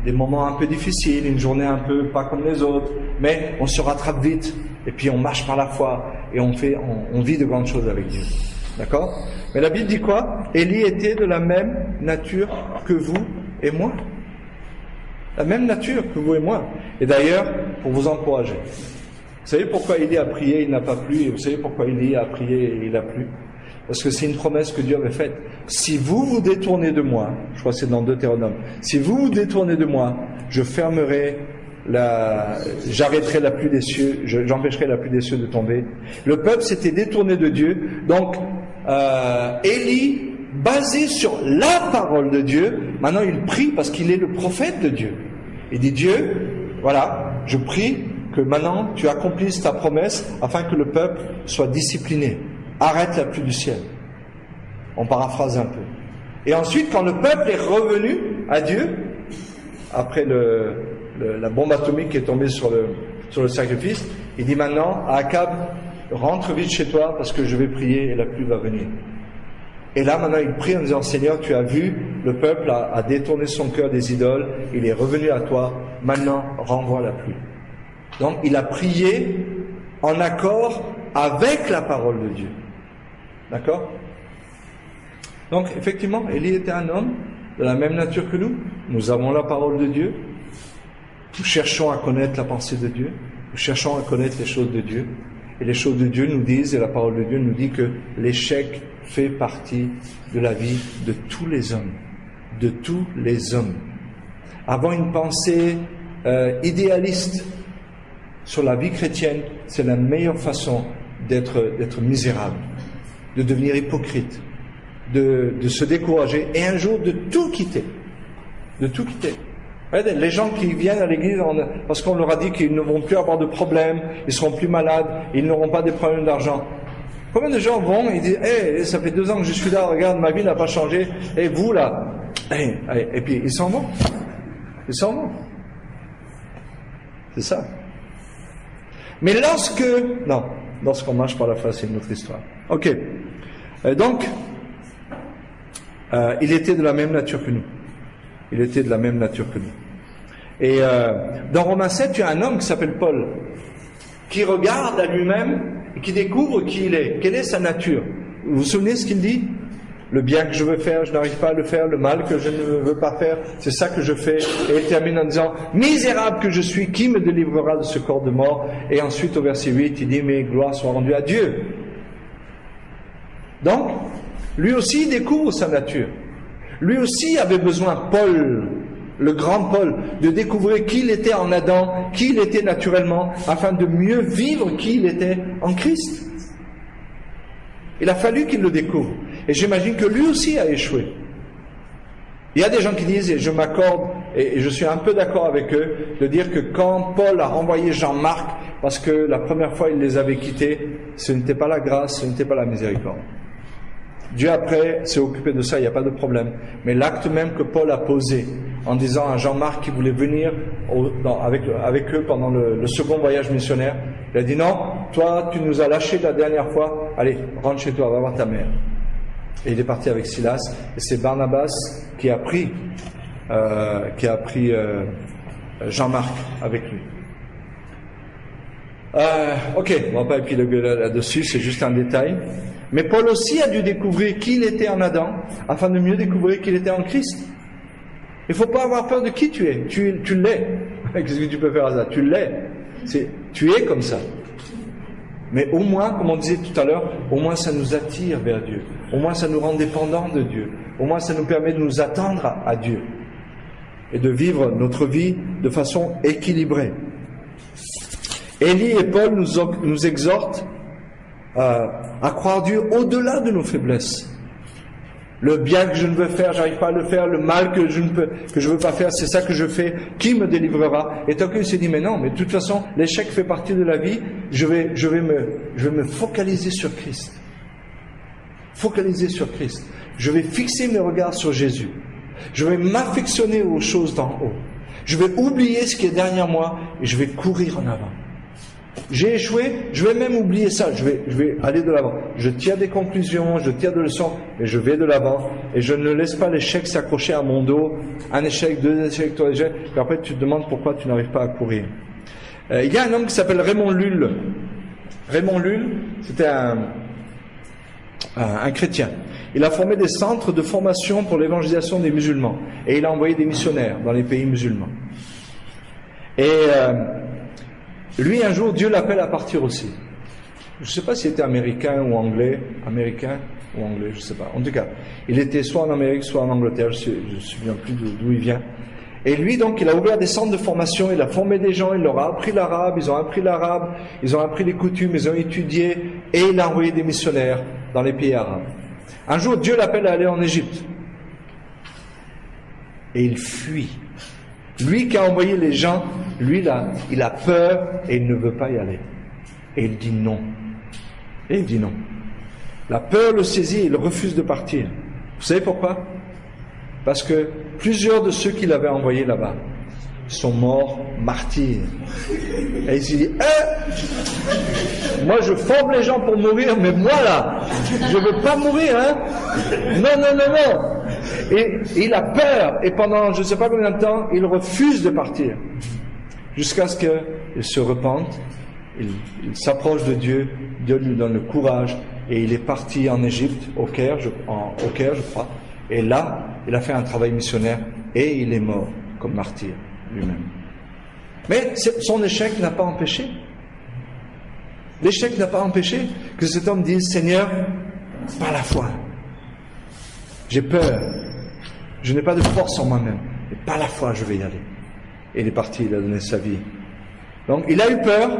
des moments un peu difficiles, une journée un peu pas comme les autres, mais on se rattrape vite, et puis on marche par la foi, et on vit de grandes choses avec Dieu. D'accord? Mais la Bible dit quoi? Élie était de la même nature que vous et moi. La même nature que vous et moi. Et d'ailleurs, pour vous encourager. Vous savez pourquoi Élie a prié, il n'a pas plu, et vous savez pourquoi Élie a prié et il a plu? Parce que c'est une promesse que Dieu avait faite. Si vous vous détournez de moi, je crois que c'est dans Deutéronome, si vous vous détournez de moi, j'arrêterai la pluie des cieux, j'empêcherai la pluie des cieux de tomber. Le peuple s'était détourné de Dieu. Donc, Élie, basé sur la parole de Dieu, maintenant il prie parce qu'il est le prophète de Dieu. Il dit, Dieu, voilà, je prie que maintenant tu accomplisses ta promesse afin que le peuple soit discipliné. Arrête la pluie du ciel. On paraphrase un peu. Et ensuite, quand le peuple est revenu à Dieu, après la bombe atomique qui est tombée sur le sacrifice, il dit maintenant à Akab, rentre vite chez toi parce que je vais prier et la pluie va venir. Et là maintenant il prie en disant, Seigneur, tu as vu, le peuple a détourné son cœur des idoles, il est revenu à toi, maintenant renvoie la pluie. Donc il a prié en accord avec la parole de Dieu. D'accord? Donc effectivement, Élie était un homme de la même nature que nous. Nous avons la parole de Dieu. Nous cherchons à connaître la pensée de Dieu. Nous cherchons à connaître les choses de Dieu. Et les choses de Dieu nous disent, et la parole de Dieu nous dit que l'échec fait partie de la vie de tous les hommes. De tous les hommes. Avoir une pensée idéaliste sur la vie chrétienne, c'est la meilleure façon d'être misérable, de devenir hypocrite, de se décourager et un jour de tout quitter. De tout quitter. Les gens qui viennent à l'église parce qu'on leur a dit qu'ils ne vont plus avoir de problèmes, ils seront plus malades, ils n'auront pas de problèmes d'argent. Combien de gens vont et disent, ça fait 2 ans que je suis là, regarde, ma vie n'a pas changé, et vous là, et puis ils s'en vont. Ils s'en vont. C'est ça. Mais lorsqu'on marche par la foi, c'est une autre histoire. Ok. Donc, il était de la même nature que nous. Il était de la même nature que nous. Et dans Romains 7, tu as un homme qui s'appelle Paul, qui regarde à lui-même et qui découvre qui il est. Quelle est sa nature? Vous vous souvenez ce qu'il dit? Le bien que je veux faire, je n'arrive pas à le faire. Le mal que je ne veux pas faire, c'est ça que je fais. Et il termine en disant, misérable que je suis, qui me délivrera de ce corps de mort? Et ensuite, au verset 8, il dit, mais gloire soit rendue à Dieu. Donc, lui aussi, il découvre sa nature. Lui aussi avait besoin, Paul, le grand Paul, de découvrir qui il était en Adam, qui il était naturellement, afin de mieux vivre qui il était en Christ. Il a fallu qu'il le découvre. Et j'imagine que lui aussi a échoué. Il y a des gens qui disent, et je m'accorde, et je suis un peu d'accord avec eux, de dire que quand Paul a renvoyé Jean-Marc, parce que la première fois il les avait quittés, ce n'était pas la grâce, ce n'était pas la miséricorde. Dieu après s'est occupé de ça, il n'y a pas de problème. Mais l'acte même que Paul a posé, en disant à Jean-Marc qui voulait venir avec eux pendant le second voyage missionnaire. Il a dit non, toi tu nous as lâchés la dernière fois, allez, rentre chez toi, va voir ta mère. Et il est parti avec Silas, et c'est Barnabas qui a pris Jean-Marc avec lui. Ok, on va pas épiloguer là-dessus, c'est juste un détail. Mais Paul aussi a dû découvrir qui il était en Adam, afin de mieux découvrir qu'il était en Christ. Il faut pas avoir peur de qui tu es. Tu l'es. Qu'est-ce que tu peux faire à ça? Tu l'es. Tu es comme ça. Mais au moins, comme on disait tout à l'heure, au moins ça nous attire vers Dieu. Au moins ça nous rend dépendants de Dieu. Au moins ça nous permet de nous attendre à Dieu. Et de vivre notre vie de façon équilibrée. Élie et Paul nous exhortent à croire Dieu au-delà de nos faiblesses. Le bien que je ne veux faire, j'arrive pas à le faire. Le mal que je veux pas faire, c'est ça que je fais. Qui me délivrera? Et Tocqueville s'est dit, mais non, mais de toute façon, l'échec fait partie de la vie. Je vais me focaliser sur Christ. Focaliser sur Christ. Je vais fixer mes regards sur Jésus. Je vais m'affectionner aux choses d'en haut. Je vais oublier ce qui est derrière moi et je vais courir en avant. J'ai échoué, je vais même oublier ça, je vais aller de l'avant. Je tire des conclusions, je tire des leçons, et je vais de l'avant. Et je ne laisse pas l'échec s'accrocher à mon dos. Un échec, deux échecs, trois échecs. Puis après, tu te demandes pourquoi tu n'arrives pas à courir. Il y a un homme qui s'appelle Raymond Lull. Raymond Lull, c'était un chrétien. Il a formé des centres de formation pour l'évangélisation des musulmans. Et il a envoyé des missionnaires dans les pays musulmans. Et lui, un jour, Dieu l'appelle à partir aussi. Je ne sais pas s'il était américain ou anglais, je ne sais pas. En tout cas, il était soit en Amérique, soit en Angleterre, je ne me souviens plus d'où il vient. Et lui, donc, il a ouvert des centres de formation, il a formé des gens, il leur a appris l'arabe, ils ont appris les coutumes, ils ont étudié, et il a envoyé des missionnaires dans les pays arabes. Un jour, Dieu l'appelle à aller en Égypte. Et il fuit. Lui qui a envoyé les gens, lui là, il a peur et il ne veut pas y aller. Et il dit non. La peur le saisit et il refuse de partir. Vous savez pourquoi? Parce que plusieurs de ceux qu'il avait envoyés là-bas sont morts martyrs. Et il s'est dit, moi je forme les gens pour mourir, mais moi là, je veux pas mourir, hein. Non. Et il a peur, et pendant je ne sais pas combien de temps, il refuse de partir. Jusqu'à ce qu'il se repente, il s'approche de Dieu, Dieu lui donne le courage, et il est parti en Égypte, au Caire, je crois. Et là, il a fait un travail missionnaire, et il est mort comme martyr lui-même. Mais son échec n'a pas empêché. L'échec n'a pas empêché que cet homme dise, Seigneur, par la foi. J'ai peur. Je n'ai pas de force en moi-même. Mais par la foi, je vais y aller. Et il est parti, il a donné sa vie. Donc, il a eu peur.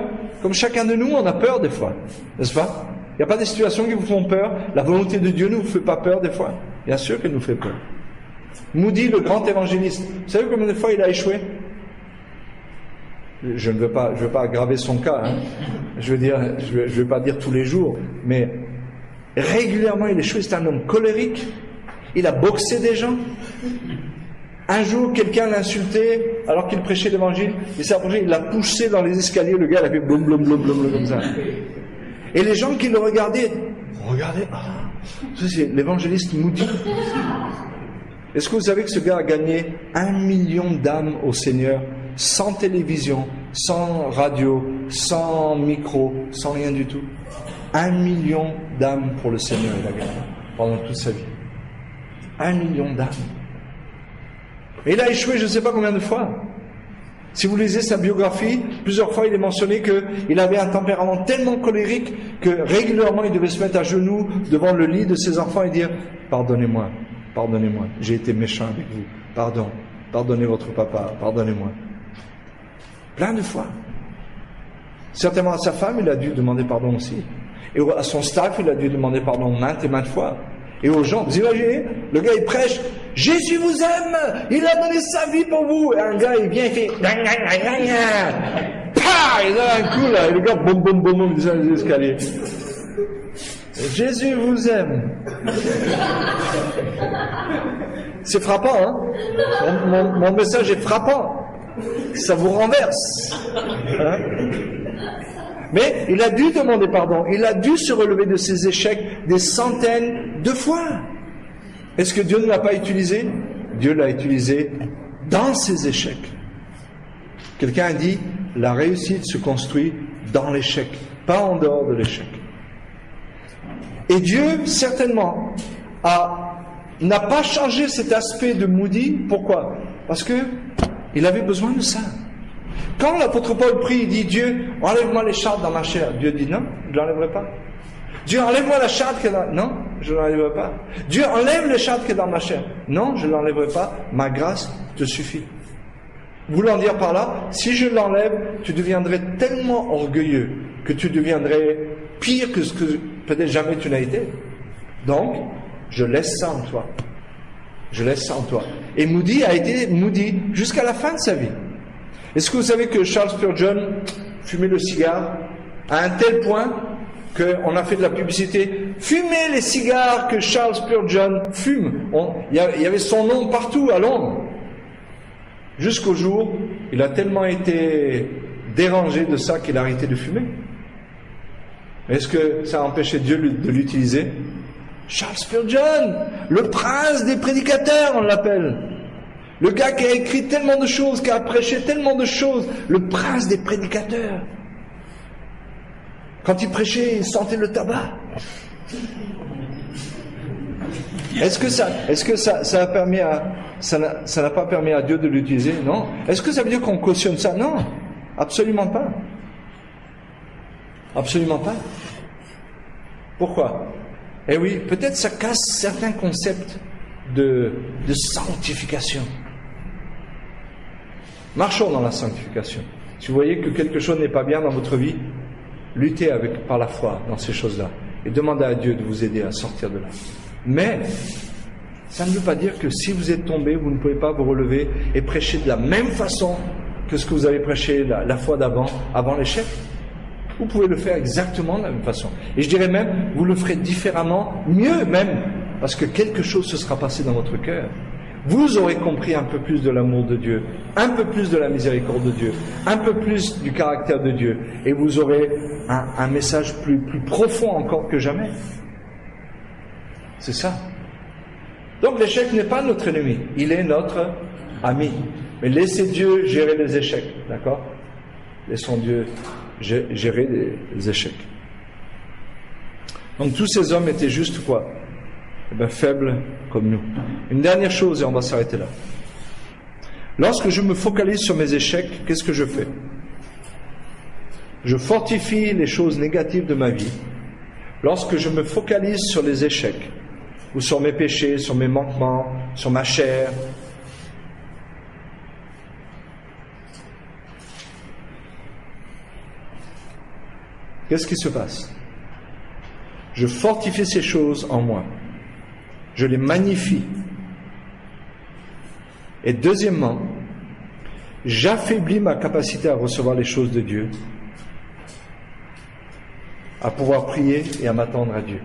Comme chacun de nous, on a peur des fois. N'est-ce pas? Il n'y a pas des situations qui vous font peur. La volonté de Dieu ne vous fait pas peur des fois. Bien sûr qu'elle nous fait peur. Moody, le grand évangéliste, vous savez combien de fois il a échoué? Je ne veux pas aggraver son cas, hein. Je veux pas dire tous les jours, mais régulièrement il échoue. C'est un homme colérique. Il a boxé des gens. Un jour, quelqu'un l'a insulté alors qu'il prêchait l'évangile. Il s'est approché, il l'a poussé dans les escaliers. Le gars, il a fait blum blum blum blum comme ça. Et les gens qui le regardaient, ça c'est l'évangéliste Moody. Est-ce que vous savez que ce gars a gagné 1 million d'âmes au Seigneur, sans télévision, sans radio, sans micro, sans rien du tout? 1 million d'âmes pour le Seigneur, il a gagné pendant toute sa vie. 1 million d'âmes. Et il a échoué je ne sais pas combien de fois. Si vous lisez sa biographie, plusieurs fois il est mentionné qu'il avait un tempérament tellement colérique que régulièrement il devait se mettre à genoux devant le lit de ses enfants et dire « Pardonnez-moi, j'ai été méchant avec vous, pardonnez votre papa, pardonnez-moi. » Plein de fois. Certainement à sa femme, il a dû demander pardon aussi. Et à son staff, il a dû demander pardon maintes et maintes fois. Et aux gens, vous imaginez, le gars il prêche, Jésus vous aime, il a donné sa vie pour vous. Et un gars il vient, il fait, pah, il donne un coup là, et le gars, boum, boum, boum, boum, descend les escaliers. Jésus vous aime. C'est frappant, hein? Mon message est frappant. Ça vous renverse. Hein? Mais il a dû demander pardon. Il a dû se relever de ses échecs des centaines de fois. Est-ce que Dieu ne l'a pas utilisé? Dieu l'a utilisé dans ses échecs. Quelqu'un a dit, la réussite se construit dans l'échec, pas en dehors de l'échec. Et Dieu, certainement, n'a pas changé cet aspect de Moody. Pourquoi? Parce que il avait besoin de ça. Quand l'apôtre Paul prie, il dit, Dieu, enlève-moi les chartres dans ma chair. Dieu dit, non, je ne l'enlèverai pas. Dieu, enlève-moi la charte qui est dans... Non, je ne l'enlèverai pas. Dieu, enlève les chartes qui est dans ma chair. Non, je ne l'enlèverai pas. Ma grâce te suffit. Voulant dire par là, si je l'enlève, tu deviendrais tellement orgueilleux que tu deviendrais pire que ce que peut-être jamais tu n'as été. Donc, je laisse ça en toi. Je laisse ça en toi. Et Moody a été Moody jusqu'à la fin de sa vie. Est-ce que vous savez que Charles Spurgeon fumait le cigare à un tel point qu'on a fait de la publicité? Fumez les cigares que Charles Spurgeon fume. Il y avait son nom partout à Londres. Jusqu'au jour, il a tellement été dérangé de ça qu'il a arrêté de fumer. Est-ce que ça a empêché Dieu de l'utiliser? Charles Spurgeon, le prince des prédicateurs, on l'appelle. Le gars qui a écrit tellement de choses, qui a prêché tellement de choses, le prince des prédicateurs. Quand il prêchait, il sentait le tabac. Est-ce que ça a permis ça n'a pas permis à Dieu de l'utiliser? Non. Est-ce que ça veut dire qu'on cautionne ça? Non, absolument pas. Absolument pas. Pourquoi? Eh oui, peut-être ça casse certains concepts de sanctification. Marchons dans la sanctification. Si vous voyez que quelque chose n'est pas bien dans votre vie, luttez par la foi dans ces choses-là et demandez à Dieu de vous aider à sortir de là. Mais ça ne veut pas dire que si vous êtes tombé, vous ne pouvez pas vous relever et prêcher de la même façon que ce que vous avez prêché la fois d'avant, avant l'échec. Vous pouvez le faire exactement de la même façon. Et je dirais même, vous le ferez différemment, mieux même, parce que quelque chose se sera passé dans votre cœur. Vous aurez compris un peu plus de l'amour de Dieu, un peu plus de la miséricorde de Dieu, un peu plus du caractère de Dieu, et vous aurez un message plus profond encore que jamais. C'est ça. Donc l'échec n'est pas notre ennemi, il est notre ami. Mais laissez Dieu gérer les échecs, d'accord? Laissons Dieu gérer les échecs. Donc tous ces hommes étaient juste quoi? Eh bien, faibles comme nous. Une dernière chose et on va s'arrêter là. Lorsque je me focalise sur mes échecs, qu'est-ce que je fais? Je fortifie les choses négatives de ma vie. Lorsque je me focalise sur les échecs, ou sur mes péchés, sur mes manquements, sur ma chair, qu'est-ce qui se passe? Je fortifie ces choses en moi. Je les magnifie. Et deuxièmement, j'affaiblis ma capacité à recevoir les choses de Dieu, à pouvoir prier et à m'attendre à Dieu.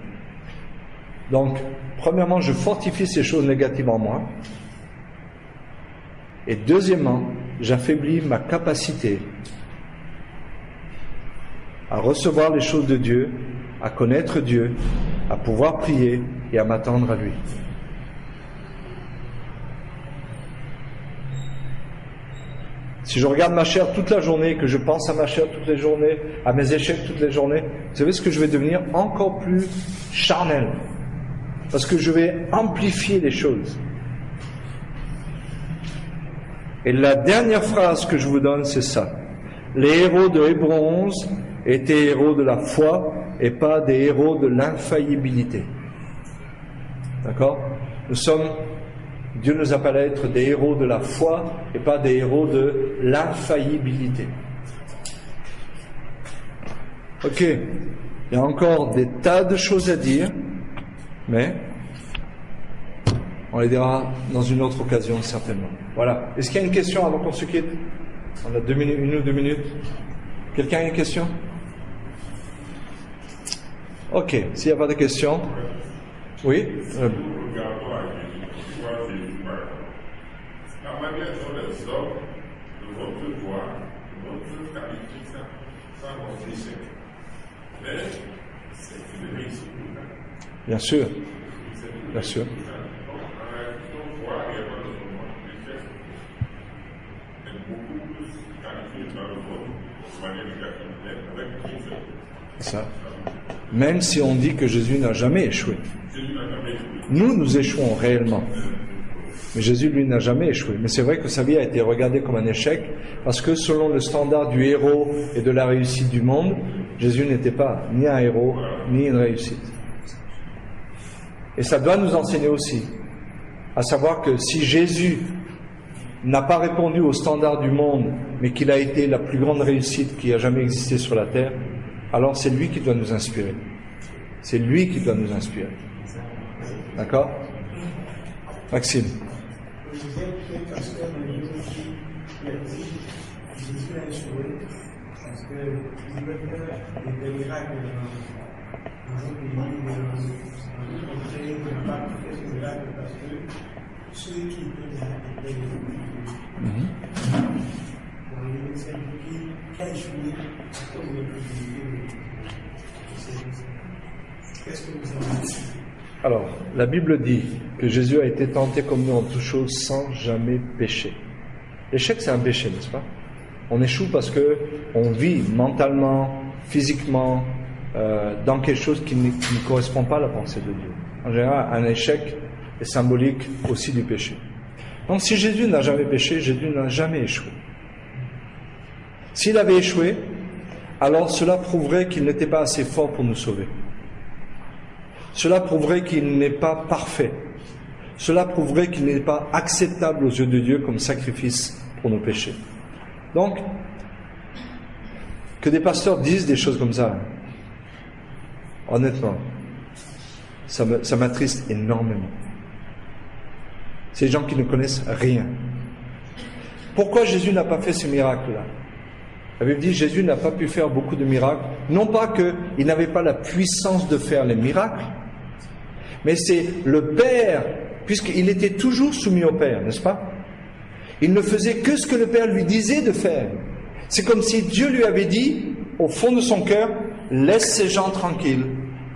Donc, premièrement, je fortifie ces choses négatives en moi. Et deuxièmement, j'affaiblis ma capacité à recevoir les choses de Dieu, à connaître Dieu, à pouvoir prier et à m'attendre à lui. Si je regarde ma chair toute la journée, que je pense à ma chair toutes les journées, à mes échecs toutes les journées, vous savez ce que je vais devenir? Encore plus charnel. Parce que je vais amplifier les choses. Et la dernière phrase que je vous donne, c'est ça. Les héros de Hébreux 11 étaient héros de la foi et pas des héros de l'infaillibilité. D'accord? Dieu nous appelle à être des héros de la foi et pas des héros de l'infaillibilité. Ok, il y a encore des tas de choses à dire, mais on les dira dans une autre occasion certainement. Voilà. Est-ce qu'il y a une question avant qu'on se quitte? On a 2 minutes, 1 ou 2 minutes. Quelqu'un a une question? Ok, s'il n'y a pas de questions. Oui Regardons à Jésus, tu vois Jésus par exemple. La manière dont les hommes vont te voir, vont te qualifier ça va échec. Mais c'est une réussite. Bien sûr. Bien sûr. Donc, en réalité, on voit réellement dans le monde l'échec est beaucoup plus qualifié dans le monde de manière négative avec Jésus. Ça. Même si on dit que Jésus n'a jamais échoué. Jésus n'a jamais échoué. Nous échouons réellement. Mais Jésus, lui, n'a jamais échoué. Mais c'est vrai que sa vie a été regardée comme un échec, parce que selon le standard du héros et de la réussite du monde, Jésus n'était pas ni un héros, ni une réussite. Et ça doit nous enseigner aussi, à savoir que si Jésus n'a pas répondu au standard du monde, mais qu'il a été la plus grande réussite qui a jamais existé sur la terre, alors c'est lui qui doit nous inspirer. C'est lui qui doit nous inspirer. D'accord? Maxime. Je disais que parce que Jésus a échoué, parce qu'il veut faire des miracles dans un pays, dans une contrée, il n'a pas pu faire ce miracle parce que ceux qui étaient là étaient les c'est lui qui a échoué à cause de l'opposition. Qu'est-ce que vous en dites? Alors, la Bible dit que Jésus a été tenté comme nous en toutes choses sans jamais pécher. L'échec, c'est un péché, n'est-ce pas? On échoue parce que on vit mentalement, physiquement, dans quelque chose qui ne correspond pas à la pensée de Dieu. En général, un échec est symbolique aussi du péché. Donc, si Jésus n'a jamais péché, Jésus n'a jamais échoué. S'il avait échoué, alors cela prouverait qu'il n'était pas assez fort pour nous sauver. Cela prouverait qu'il n'est pas parfait. Cela prouverait qu'il n'est pas acceptable aux yeux de Dieu comme sacrifice pour nos péchés. Donc, que des pasteurs disent des choses comme ça, honnêtement, ça m'attriste énormément. C'est des gens qui ne connaissent rien. Pourquoi Jésus n'a pas fait ces miracles-là? La Bible dit que Jésus n'a pas pu faire beaucoup de miracles. Non pas qu'il n'avait pas la puissance de faire les miracles, mais c'est le Père, puisqu'il était toujours soumis au Père, n'est-ce pas? Il ne faisait que ce que le Père lui disait de faire. C'est comme si Dieu lui avait dit, au fond de son cœur, laisse ces gens tranquilles.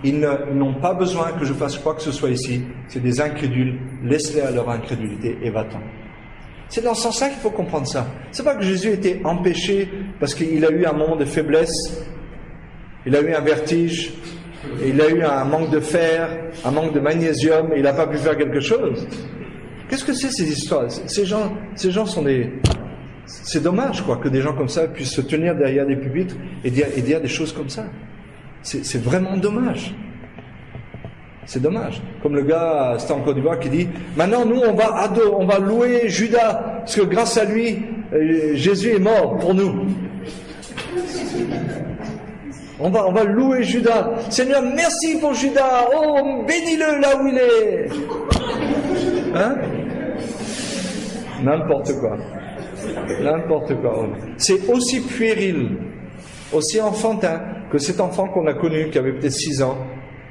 Ils n'ont pas besoin que je fasse quoi que ce soit ici. C'est des incrédules. Laisse-les à leur incrédulité et va-t'en. C'est dans ce sens-là qu'il faut comprendre ça. C'est pas que Jésus était empêché parce qu'il a eu un moment de faiblesse, il a eu un vertige, il a eu un manque de fer, un manque de magnésium, et il n'a pas pu faire quelque chose. Qu'est-ce que c'est ces histoires? Ces gens sont des... C'est dommage, quoi, que des gens comme ça puissent se tenir derrière des pupitres et dire des choses comme ça. C'est vraiment dommage. C'est dommage. Comme le gars, c'était en Côte d'Ivoire, qui dit, maintenant nous on va louer Judas, parce que grâce à lui, Jésus est mort pour nous. On va louer Judas. Seigneur, merci pour Judas. Oh, bénis-le là où il est. Hein? N'importe quoi. N'importe quoi. C'est aussi puéril, aussi enfantin que cet enfant qu'on a connu, qui avait peut-être 6 ans,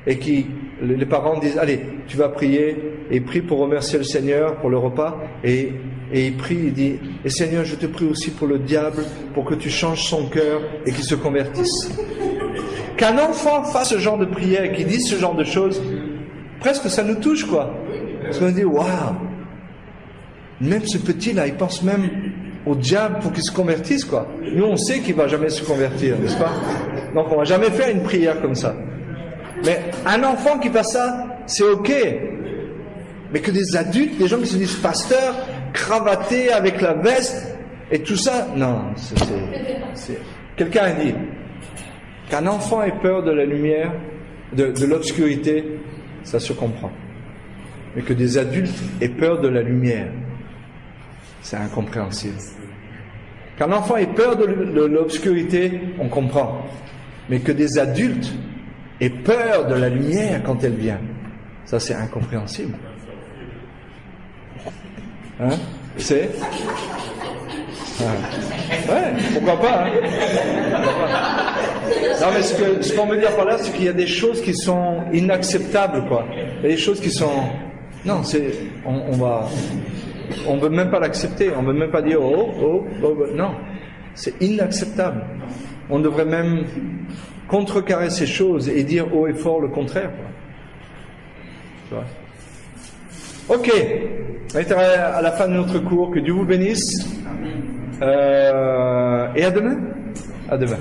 et qui, les parents disent, allez, tu vas prier, et il prie pour remercier le Seigneur pour le repas, et il prie, il dit, et Seigneur, je te prie aussi pour le diable, pour que tu changes son cœur et qu'il se convertisse. Qu'un enfant fasse ce genre de prière et qu'il dise ce genre de choses, presque ça nous touche, quoi. Parce qu'on dit, waouh, même ce petit-là, il pense même au diable pour qu'il se convertisse, quoi. Nous, on sait qu'il va jamais se convertir, n'est-ce pas? Donc, on va jamais faire une prière comme ça. Mais un enfant qui fasse ça, c'est ok. Mais que des adultes, des gens qui se disent pasteurs, cravatés avec la veste et tout ça, non. Quelqu'un a dit qu'un enfant ait peur de la lumière, de l'obscurité, ça se comprend. Mais que des adultes aient peur de la lumière, c'est incompréhensible. Qu'un enfant ait peur de l'obscurité, on comprend. Mais que des adultes aient peur de la lumière quand elle vient, ça c'est incompréhensible. Hein? C'est ouais, pourquoi pas, hein? Pourquoi pas? Non, mais ce qu'on veut dire par là, c'est qu'il y a des choses qui sont inacceptables, quoi. Il y a des choses qui sont... Non, on veut même pas l'accepter. On veut même pas dire, non. C'est inacceptable. On devrait même contrecarrer ces choses et dire haut et fort le contraire, quoi. Tu vois? Ok. On est à la fin de notre cours. Que Dieu vous bénisse. Et à demain. À demain.